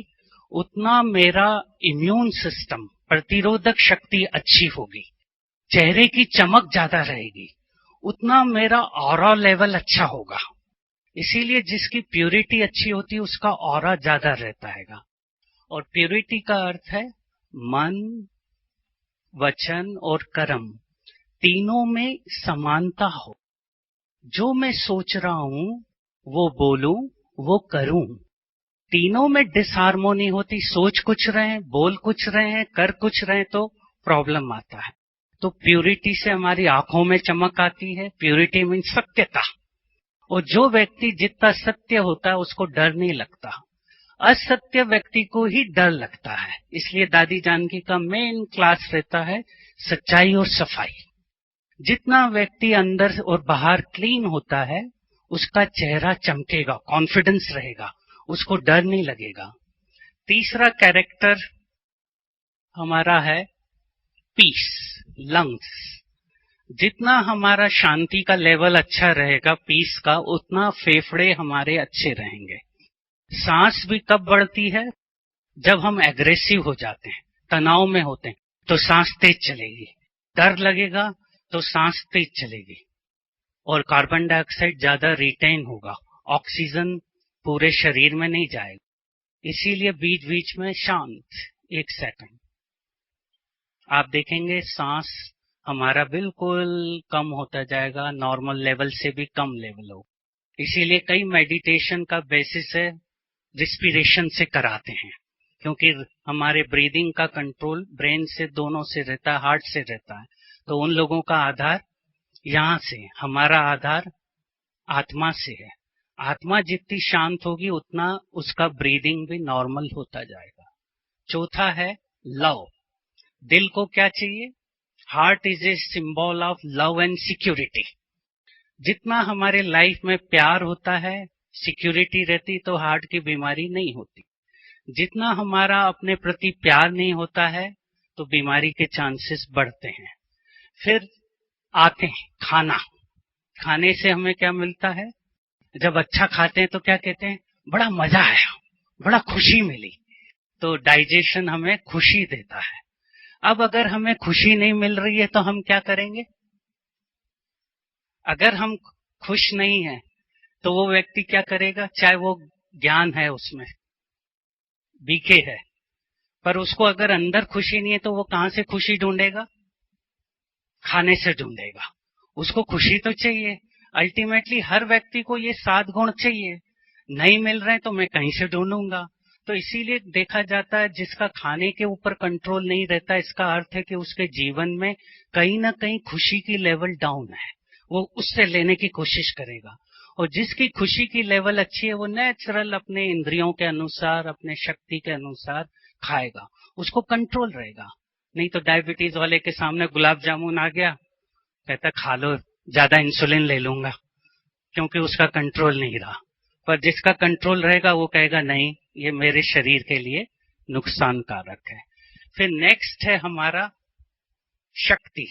उतना मेरा इम्यून सिस्टम, प्रतिरोधक शक्ति अच्छी होगी, चेहरे की चमक ज्यादा रहेगी, उतना मेरा ऑरा लेवल अच्छा होगा। इसीलिए जिसकी प्यूरिटी अच्छी होती है उसका ऑरा ज्यादा रहता है। और प्यूरिटी का अर्थ है मन, वचन और कर्म तीनों में समानता हो। जो मैं सोच रहा हूं वो बोलूं, वो करूं। तीनों में डिसहार्मोनी होती, सोच कुछ रहे हैं, बोल कुछ रहे हैं, कर कुछ रहे हैं, तो प्रॉब्लम आता है। तो प्यूरिटी से हमारी आंखों में चमक आती है। प्यूरिटी मीन्स सत्यता। और जो व्यक्ति जितना सत्य होता है उसको डर नहीं लगता, असत्य व्यक्ति को ही डर लगता है। इसलिए दादी जानकी का मेन क्लास रहता है सच्चाई और सफाई। जितना व्यक्ति अंदर और बाहर क्लीन होता है उसका चेहरा चमकेगा, कॉन्फिडेंस रहेगा, उसको डर नहीं लगेगा। तीसरा कैरेक्टर हमारा है पीस, लंग्स। जितना हमारा शांति का लेवल अच्छा रहेगा, पीस का, उतना फेफड़े हमारे अच्छे रहेंगे। सांस भी कब बढ़ती है? जब हम एग्रेसिव हो जाते हैं, तनाव में होते हैं, तो सांस तेज चलेगी। डर लगेगा तो सांस तेज चलेगी और कार्बन डाइऑक्साइड ज्यादा रिटेन होगा, ऑक्सीजन पूरे शरीर में नहीं जाएगा। इसीलिए बीच बीच में शांत, 1 सेकंड। आप देखेंगे सांस हमारा बिल्कुल कम होता जाएगा, नॉर्मल लेवल से भी कम लेवल हो। इसीलिए कई मेडिटेशन का बेसिस है रिस्पिरेशन से कराते हैं। क्योंकि हमारे ब्रीदिंग का कंट्रोल ब्रेन से दोनों से रहता है, हार्ट से रहता है। तो उन लोगों का आधार यहाँ से, हमारा आधार आत्मा से है। आत्मा जितनी शांत होगी उतना उसका ब्रीदिंग भी नॉर्मल होता जाएगा। चौथा है लव। दिल को क्या चाहिए? Heart is a symbol of love and security. जितना हमारे लाइफ में प्यार होता है, सिक्योरिटी रहती, तो हार्ट की बीमारी नहीं होती। जितना हमारा अपने प्रति प्यार नहीं होता है तो बीमारी के चांसेस बढ़ते हैं। फिर आते हैं खाना। खाने से हमें क्या मिलता है? जब अच्छा खाते हैं तो क्या कहते हैं? बड़ा मजा आया, बड़ा खुशी मिली। तो डाइजेशन हमें खुशी देता है। अब अगर हमें खुशी नहीं मिल रही है तो हम क्या करेंगे? अगर हम खुश नहीं है तो वो व्यक्ति क्या करेगा? चाहे वो ज्ञान है उसमें, बीके है, पर उसको अगर अंदर खुशी नहीं है तो वो कहां से खुशी ढूंढेगा? खाने से ढूंढेगा। उसको खुशी तो चाहिए। अल्टीमेटली हर व्यक्ति को ये 7 गुण चाहिए। नहीं मिल रहे तो मैं कहीं से ढूंढूंगा। तो इसीलिए देखा जाता है जिसका खाने के ऊपर कंट्रोल नहीं रहता, इसका अर्थ है कि उसके जीवन में कहीं ना कहीं खुशी की लेवल डाउन है। वो उससे लेने की कोशिश करेगा। और जिसकी खुशी की लेवल अच्छी है वो नेचुरल अपने इंद्रियों के अनुसार, अपने शक्ति के अनुसार खाएगा, उसको कंट्रोल रहेगा। नहीं तो डायबिटीज वाले के सामने गुलाब जामुन आ गया, कहता खा लो, ज्यादा इंसुलिन ले लूंगा, क्योंकि उसका कंट्रोल नहीं रहा। पर जिसका कंट्रोल रहेगा वो कहेगा नहीं, ये मेरे शरीर के लिए नुकसानकारक है। फिर नेक्स्ट है हमारा शक्ति।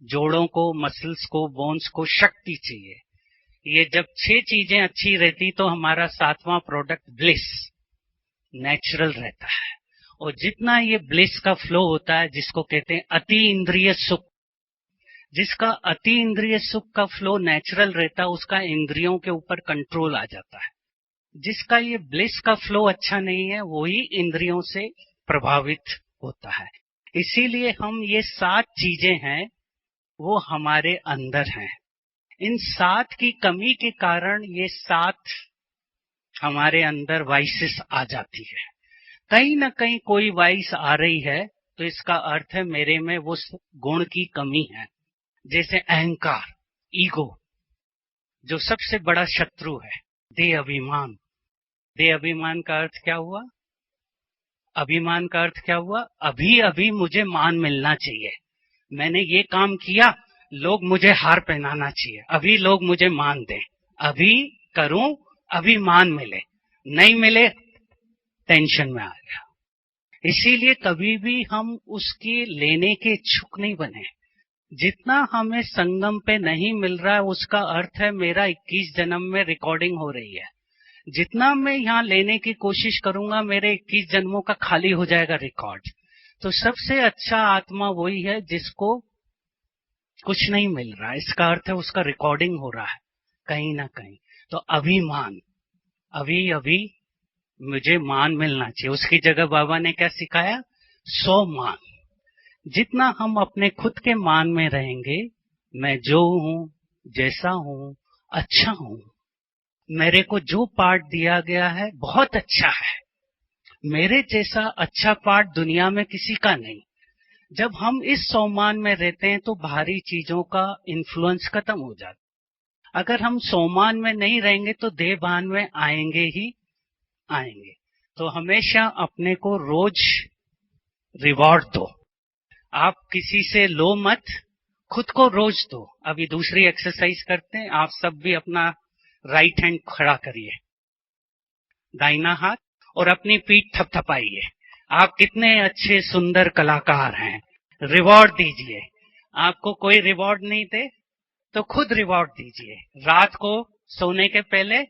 जोड़ों को, मसल्स को, बोन्स को शक्ति चाहिए। ये जब 6 चीजें अच्छी रहती तो हमारा 7वां प्रोडक्ट ब्लिस नेचुरल रहता है। और जितना ये ब्लिस का फ्लो होता है, जिसको कहते हैं अति इंद्रिय सुख, जिसका अति इंद्रिय सुख का फ्लो नेचुरल रहता है, उसका इंद्रियों के ऊपर कंट्रोल आ जाता है। जिसका ये ब्लिस का फ्लो अच्छा नहीं है, वही इंद्रियों से प्रभावित होता है। इसीलिए हम ये 7 चीजें हैं वो हमारे अंदर हैं। इन 7 की कमी के कारण ये 7 हमारे अंदर वाइसेस आ जाती है। कहीं ना कहीं कोई वाइस आ रही है तो इसका अर्थ है मेरे में वो गुण की कमी है। जैसे अहंकार, ईगो, जो सबसे बड़ा शत्रु है। देह अभिमान। देह अभिमान का अर्थ क्या हुआ? अभिमान का अर्थ क्या हुआ? अभी अभी मुझे मान मिलना चाहिए। मैंने ये काम किया, लोग मुझे हार पहनाना चाहिए, अभी लोग मुझे मान दें, अभी करूं, अभी मान मिले, नहीं मिले टेंशन में आ गया। इसीलिए कभी भी हम उसके लेने के इच्छुक नहीं बने। जितना हमें संगम पे नहीं मिल रहा है उसका अर्थ है मेरा 21 जन्म में रिकॉर्डिंग हो रही है। जितना मैं यहाँ लेने की कोशिश करूंगा मेरे 21 जन्मों का खाली हो जाएगा रिकॉर्ड। तो सबसे अच्छा आत्मा वही है जिसको कुछ नहीं मिल रहा है, इसका अर्थ है उसका रिकॉर्डिंग हो रहा है कहीं ना कहीं। तो अभिमान, अभी अभी मुझे मान मिलना चाहिए, उसकी जगह बाबा ने क्या सिखाया? 100 मान। जितना हम अपने खुद के मान में रहेंगे, मैं जो हूं, जैसा हूं, अच्छा हूं, मेरे को जो पार्ट दिया गया है बहुत अच्छा है, मेरे जैसा अच्छा पार्ट दुनिया में किसी का नहीं। जब हम इस सम्मान में रहते हैं तो बाहरी चीजों का इन्फ्लुएंस खत्म हो जाता है। अगर हम सम्मान में नहीं रहेंगे तो देहभान में आएंगे ही आएंगे। तो हमेशा अपने को रोज रिवॉर्ड दो। आप किसी से लो मत, खुद को रोज दो। अभी दूसरी एक्सरसाइज करते हैं। आप सब भी अपना राइट हैंड खड़ा करिए, दाहिना हाथ, और अपनी पीठ थपथपाइए। आप कितने अच्छे सुंदर कलाकार हैं, रिवॉर्ड दीजिए। आपको कोई रिवॉर्ड नहीं दे तो खुद रिवॉर्ड दीजिए। रात को सोने के पहले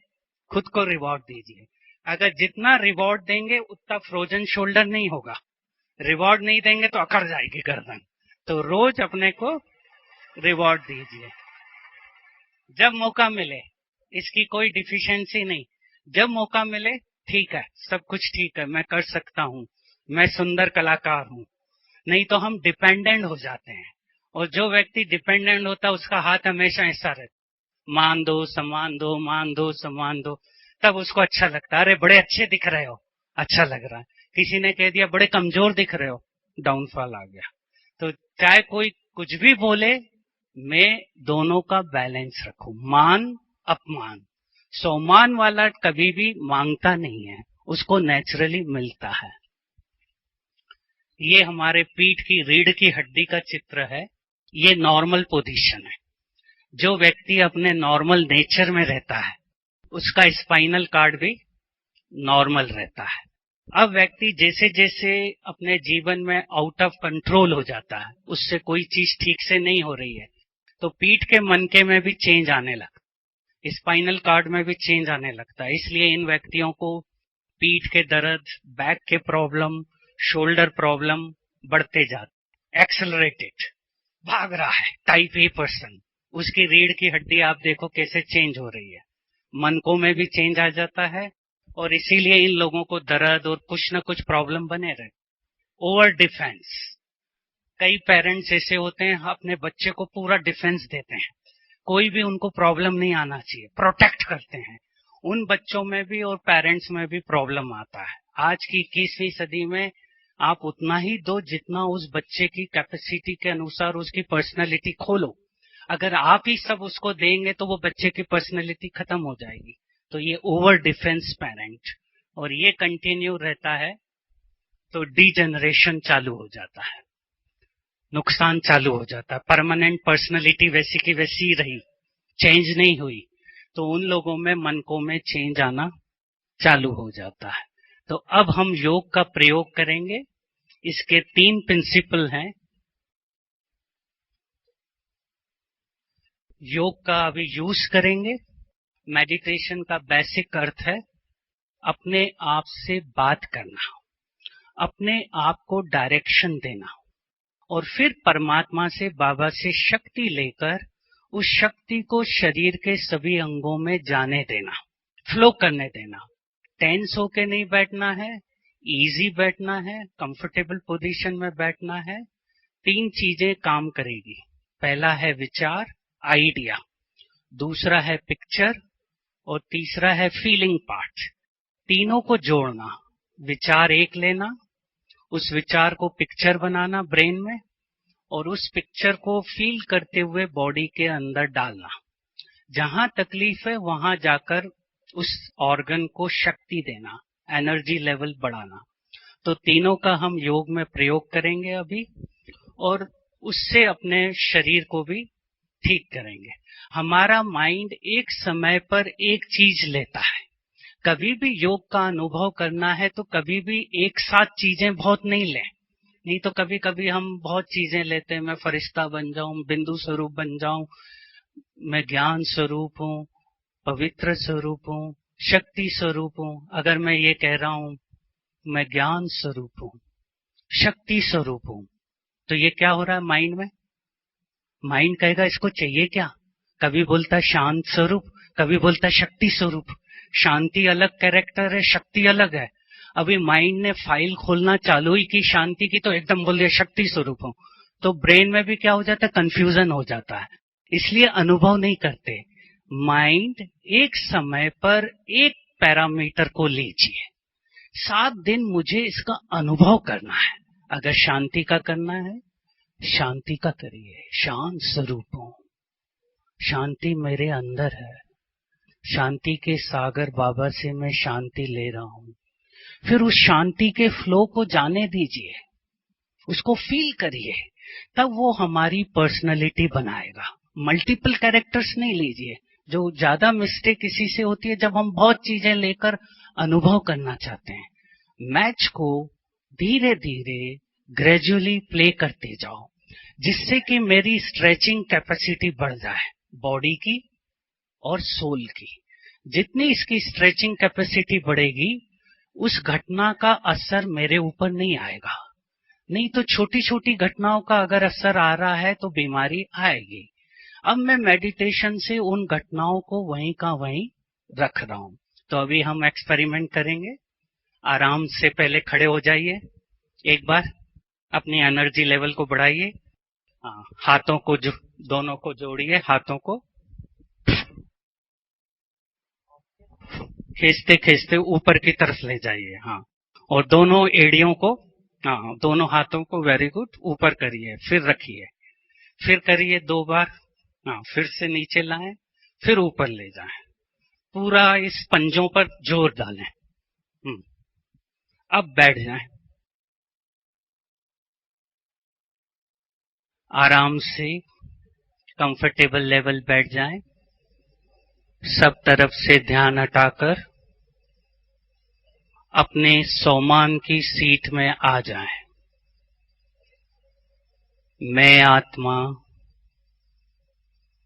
खुद को रिवॉर्ड दीजिए। अगर जितना रिवॉर्ड देंगे उतना फ्रोजन शोल्डर नहीं होगा। रिवॉर्ड नहीं देंगे तो अकड़ जाएगी गर्दन। तो रोज अपने को रिवॉर्ड दीजिए जब मौका मिले। इसकी कोई डिफिशियंसी नहीं। जब मौका मिले, ठीक है, सब कुछ ठीक है, मैं कर सकता हूं, मैं सुंदर कलाकार हूं। नहीं तो हम डिपेंडेंट हो जाते हैं। और जो व्यक्ति डिपेंडेंट होता है उसका हाथ हमेशा ऐसा रहता, मान दो, सम्मान दो, मान दो, सम्मान दो। तब उसको अच्छा लगता है, अरे बड़े अच्छे दिख रहे हो, अच्छा लग रहा है। किसी ने कह दिया बड़े कमजोर दिख रहे हो, डाउनफॉल आ गया। तो चाहे कोई कुछ भी बोले, मैं दोनों का बैलेंस रखूं, मान अपमान। सम्मान वाला कभी भी मांगता नहीं है, उसको नेचुरली मिलता है। ये हमारे पीठ की रीढ़ की हड्डी का चित्र है। ये नॉर्मल पोजीशन है। जो व्यक्ति अपने नॉर्मल नेचर में रहता है, उसका स्पाइनल कार्ड भी नॉर्मल रहता है। अब व्यक्ति जैसे जैसे अपने जीवन में आउट ऑफ कंट्रोल हो जाता है, उससे कोई चीज ठीक से नहीं हो रही है, तो पीठ के मनके में भी चेंज आने लगता है, स्पाइनल कार्ड में भी चेंज आने लगता है। इसलिए इन व्यक्तियों को पीठ के दर्द, बैक के प्रॉब्लम, शोल्डर प्रॉब्लम बढ़ते जाते। एक्सेलरेटेड भाग रहा है टाइप ए पर्सन, उसकी रीढ़ की हड्डी आप देखो कैसे चेंज हो रही है, मनकों में भी चेंज आ जाता है, और इसीलिए इन लोगों को दर्द और कुछ न कुछ प्रॉब्लम बने रहे। ओवर डिफेंस, कई पेरेंट्स ऐसे होते हैं अपने बच्चे को पूरा डिफेंस देते हैं, कोई भी उनको प्रॉब्लम नहीं आना चाहिए, प्रोटेक्ट करते हैं। उन बच्चों में भी और पेरेंट्स में भी प्रॉब्लम आता है। आज की 21वीं सदी में आप उतना ही दो जितना उस बच्चे की कैपेसिटी के अनुसार उसकी पर्सनैलिटी खोलो। अगर आप ही सब उसको देंगे तो वो बच्चे की पर्सनैलिटी खत्म हो जाएगी। तो ये ओवर डिफेंस पेरेंट, और ये कंटिन्यू रहता है तो डीजनरेशन चालू हो जाता है, नुकसान चालू हो जाता है। परमानेंट पर्सनैलिटी वैसी की वैसी रही, चेंज नहीं हुई, तो उन लोगों में मनकों में चेंज आना चालू हो जाता है। तो अब हम योग का प्रयोग करेंगे। इसके 3 प्रिंसिपल हैं। योग का अभी यूज करेंगे। मेडिटेशन का बेसिक अर्थ है अपने आप से बात करना, अपने आप को डायरेक्शन देना, और फिर परमात्मा से, बाबा से शक्ति लेकर उस शक्ति को शरीर के सभी अंगों में जाने देना, फ्लो करने देना। टेंस होके नहीं बैठना है, इजी बैठना है, कंफर्टेबल पोजीशन में बैठना है। 3 चीजें काम करेगी। पहला है विचार, आइडिया, दूसरा है पिक्चर, और तीसरा है फीलिंग पार्ट। तीनों को जोड़ना, विचार एक लेना, उस विचार को पिक्चर बनाना ब्रेन में, और उस पिक्चर को फील करते हुए बॉडी के अंदर डालना। जहां तकलीफ है वहां जाकर उस ऑर्गन को शक्ति देना, एनर्जी लेवल बढ़ाना। तो तीनों का हम योग में प्रयोग करेंगे अभी, और उससे अपने शरीर को भी ठीक करेंगे। हमारा माइंड एक समय पर एक चीज लेता है। कभी भी योग का अनुभव करना है तो कभी भी एक साथ चीजें बहुत नहीं लें, नहीं तो कभी कभी हम बहुत चीजें लेते हैं। मैं फरिश्ता बन जाऊं, बिंदु स्वरूप बन जाऊं, मैं ज्ञान स्वरूप हूं, पवित्र स्वरूप हूं, शक्ति स्वरूप हूं। अगर मैं ये कह रहा हूं मैं ज्ञान स्वरूप हूं, शक्ति स्वरूप हूं, तो ये क्या हो रहा है माइंड में? माइंड कहेगा इसको चाहिए क्या? कभी बोलता है शांत स्वरूप, कभी बोलता है शक्ति स्वरूप। शांति अलग कैरेक्टर है, शक्ति अलग है। अभी माइंड ने फाइल खोलना चालू ही की शांति की, तो एकदम बोल दिया शक्ति स्वरूप हूं। तो ब्रेन में भी क्या हो जाता है? कंफ्यूजन हो जाता है। इसलिए अनुभव नहीं करते। माइंड एक समय पर एक पैरामीटर को लीजिए। 7 दिन मुझे इसका अनुभव करना है। अगर शांति का करना है, शांति का करिए। शांत स्वरूप हूं, शांति मेरे अंदर है, शांति के सागर बाबा से मैं शांति ले रहा हूं। फिर उस शांति के फ्लो को जाने दीजिए, उसको फील करिए, तब वो हमारी पर्सनैलिटी बनाएगा। मल्टीपल कैरेक्टर्स नहीं लीजिए। जो ज्यादा मिस्टेक इसी से होती है, जब हम बहुत चीजें लेकर अनुभव करना चाहते हैं। मैच को धीरे धीरे ग्रेजुअली प्ले करते जाओ, जिससे कि मेरी स्ट्रेचिंग कैपेसिटी बढ़ जाए, बॉडी की और सोल की। जितनी इसकी स्ट्रेचिंग कैपेसिटी बढ़ेगी, उस घटना का असर मेरे ऊपर नहीं आएगा। नहीं तो छोटी छोटी घटनाओं का अगर असर आ रहा है तो बीमारी आएगी। अब मैं मेडिटेशन से उन घटनाओं को वहीं का वहीं रख रहा हूं। तो अभी हम एक्सपेरिमेंट करेंगे। आराम से पहले खड़े हो जाइए, एक बार अपनी एनर्जी लेवल को बढ़ाइए। हाथों को दोनों को जोड़िए, हाथों को खींचते खींचते ऊपर की तरफ ले जाइए। हाँ, और दोनों एड़ियों को, हाँ, दोनों हाथों को वेरी गुड ऊपर करिए, फिर रखिए, फिर करिए 2 बार, हाँ, फिर से नीचे लाएं, फिर ऊपर ले जाएं, पूरा इस पंजों पर जोर डालें। अब बैठ जाएं, आराम से कंफर्टेबल लेवल बैठ जाएं, सब तरफ से ध्यान हटाकर अपने सोमान की सीट में आ जाएं। मैं आत्मा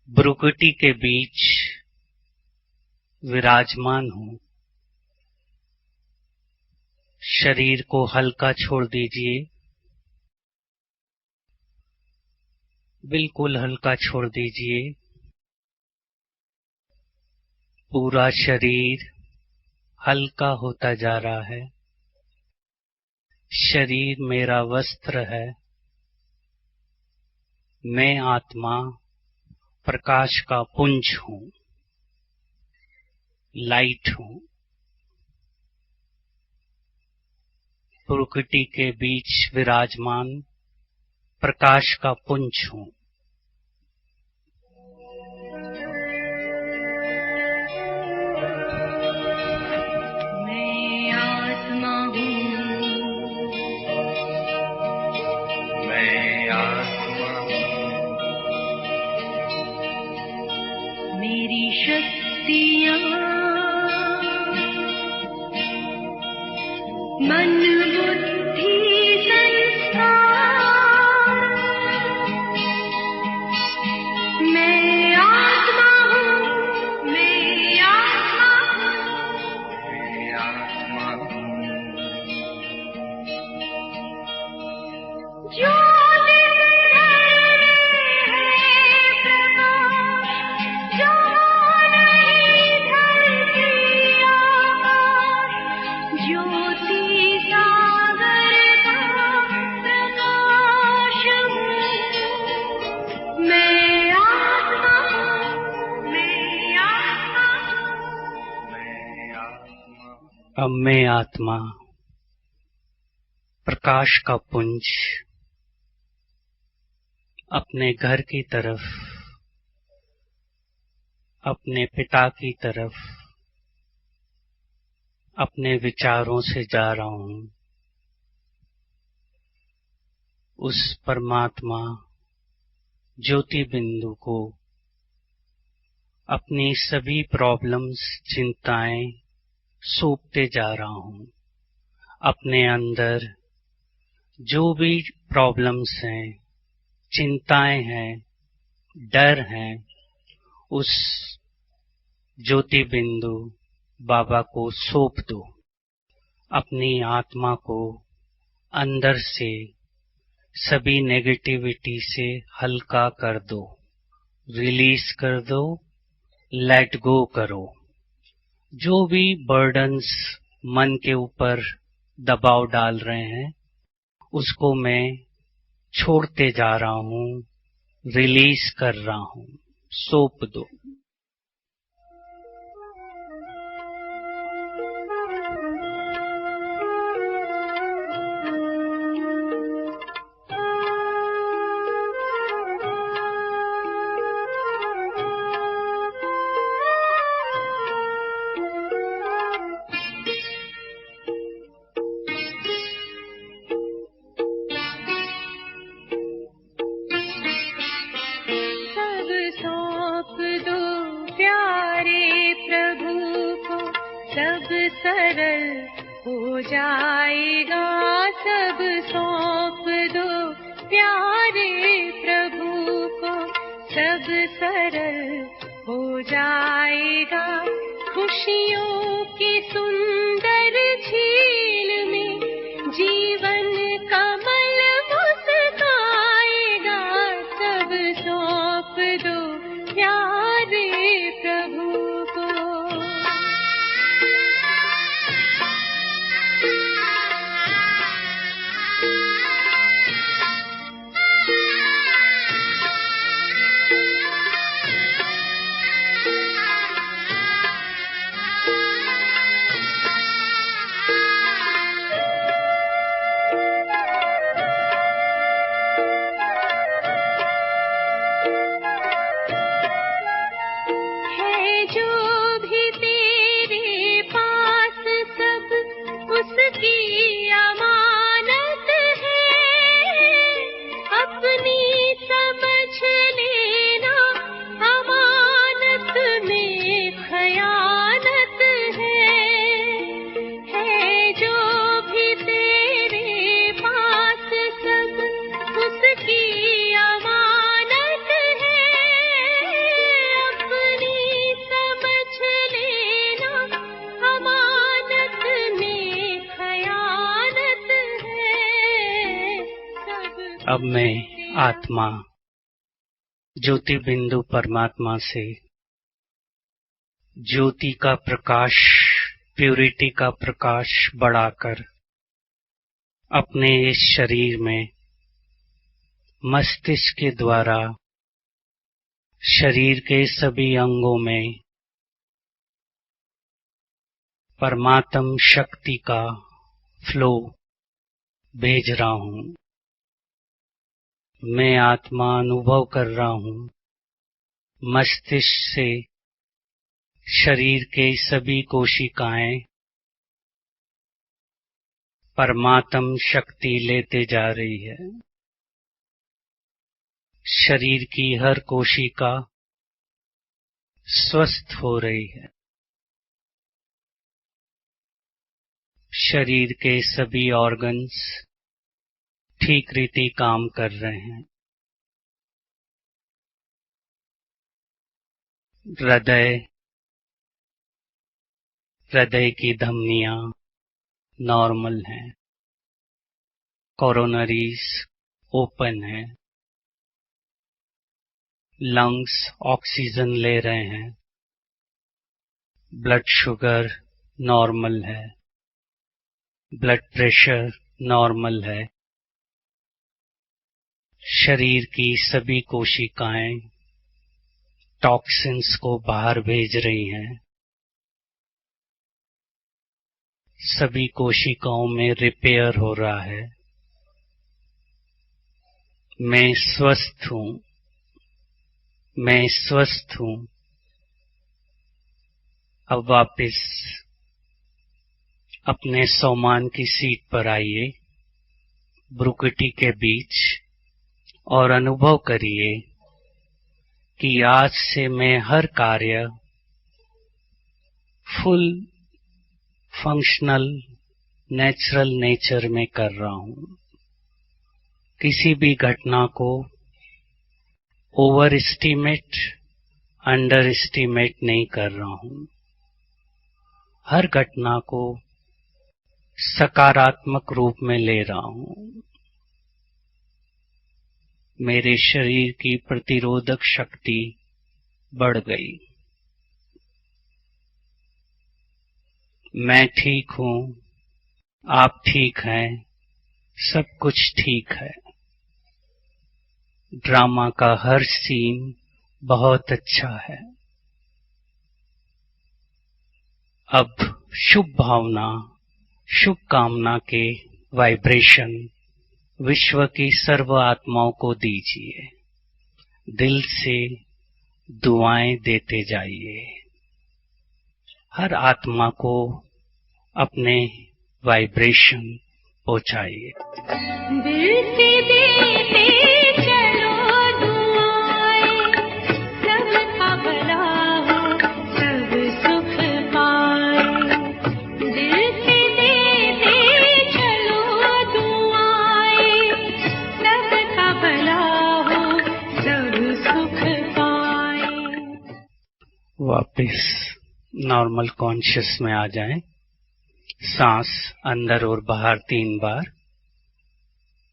भ्रुकुटी के बीच विराजमान हूं। शरीर को हल्का छोड़ दीजिए, बिल्कुल हल्का छोड़ दीजिए। पूरा शरीर हल्का होता जा रहा है। शरीर मेरा वस्त्र है। मैं आत्मा प्रकाश का पुंज हूं, लाइट हूं। प्रकृति के बीच विराजमान प्रकाश का पुंज हूं। मैं आत्मा हूँ, मैं आत्मा हूँ। मेरी शक्तियाँ मन बुद्धि संस्कार, मैं आत्मा हूँ, मैं आत्मा हूँ, मैं आत्मा हूँ। जो अब मैं आत्मा प्रकाश का पुंज अपने घर की तरफ, अपने पिता की तरफ, अपने विचारों से जा रहा हूं। उस परमात्मा ज्योति बिंदु को अपनी सभी प्रॉब्लम्स, चिंताएं सौंपते जा रहा हूं। अपने अंदर जो भी प्रॉब्लम्स हैं, चिंताएं हैं, डर हैं, उस ज्योति बिंदु बाबा को सौंप दो। अपनी आत्मा को अंदर से सभी नेगेटिविटी से हल्का कर दो, रिलीज कर दो, लेट गो करो। जो भी बर्डन्स मन के ऊपर दबाव डाल रहे हैं, उसको मैं छोड़ते जा रहा हूं, रिलीज कर रहा हूं, सौंप दो। सरल हो जाएगा, सब सौंप दो प्यारे प्रभु को, सब सरल हो जाएगा। खुशियों की सुंदर झील में जीवन कमल मुस्काएगा, सब सौंप दो प्यारे प्रभु को। जो भी तेरे पास सब उसकी अमानत है, अपनी समझ लेना अमानत में खयानत है जो भी तेरे पास सब उसकी अमानत है, अपनी समझ लेना अमानत में खयानत है सब। अब मैं आत्मा ज्योति बिंदु परमात्मा से ज्योति का प्रकाश, प्यूरिटी का प्रकाश बढ़ाकर अपने इस शरीर में मस्तिष्क के द्वारा शरीर के सभी अंगों में परमात्म शक्ति का फ्लो भेज रहा हूँ। मैं आत्मा अनुभव कर रहा हूँ मस्तिष्क से शरीर के सभी कोशिकाएं परमात्म शक्ति लेते जा रही है। शरीर की हर कोशिका स्वस्थ हो रही है। शरीर के सभी ऑर्गन्स ठीक रीति काम कर रहे हैं। हृदय की धमनियां नॉर्मल हैं, कोरोनरीज ओपन है, लंग्स ऑक्सीजन ले रहे हैं, ब्लड शुगर नॉर्मल है, ब्लड प्रेशर नॉर्मल है। शरीर की सभी कोशिकाएं टॉक्सिन्स को बाहर भेज रही हैं। सभी कोशिकाओं में रिपेयर हो रहा है। मैं स्वस्थ हूँ, मैं स्वस्थ हूँ। अब वापस अपने सोमान की सीट पर आइए, भ्रुकुटी के बीच, और अनुभव करिए कि आज से मैं हर कार्य फुल फंक्शनल नेचुरल नेचर में कर रहा हूँ। किसी भी घटना को ओवर एस्टिमेट, अंडर एस्टिमेट नहीं कर रहा हूँ। हर घटना को सकारात्मक रूप में ले रहा हूँ। मेरे शरीर की प्रतिरोधक शक्ति बढ़ गई। मैं ठीक हूँ, आप ठीक हैं, सब कुछ ठीक है। ड्रामा का हर सीन बहुत अच्छा है। अब शुभ भावना, शुभ कामना के वाइब्रेशन विश्व की सर्व आत्माओं को दीजिए। दिल से दुआएं देते जाइए। हर आत्मा को अपने वाइब्रेशन पहुंचाइए। दिल से देते चलो दुआएं, सबका भला हो, सब सुख पाए। दिल से देते चलो दुआएं, सबका भला हो, सब सुख पाए। वापस नॉर्मल कॉन्शियस में आ जाएं। सांस अंदर और बाहर 3 बार।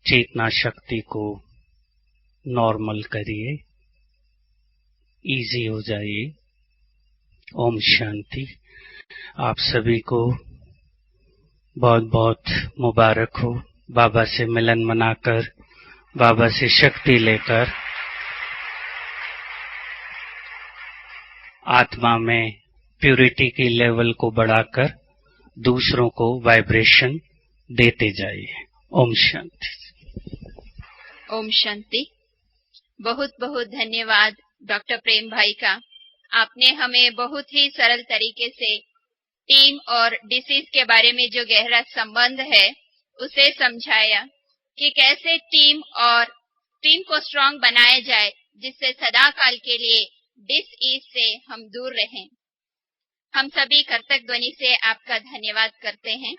चेतना शक्ति को नॉर्मल करिए, इजी हो जाइए। ओम शांति। आप सभी को बहुत बहुत मुबारक हो। बाबा से मिलन मनाकर, बाबा से शक्ति लेकर आत्मा में प्यूरिटी की लेवल को बढ़ाकर दूसरों को वाइब्रेशन देते जाइए। ओम शांति। ओम शांति। बहुत बहुत धन्यवाद डॉक्टर प्रेम भाई का आपने हमें बहुत ही सरल तरीके से टीम और डिसीज के बारे में जो गहरा संबंध है उसे समझाया कि कैसे टीम को स्ट्रांग बनाया जाए, जिससे सदा काल के लिए डिसईज से हम दूर रहें। हम सभी कर्तक ध्वनि से आपका धन्यवाद करते हैं।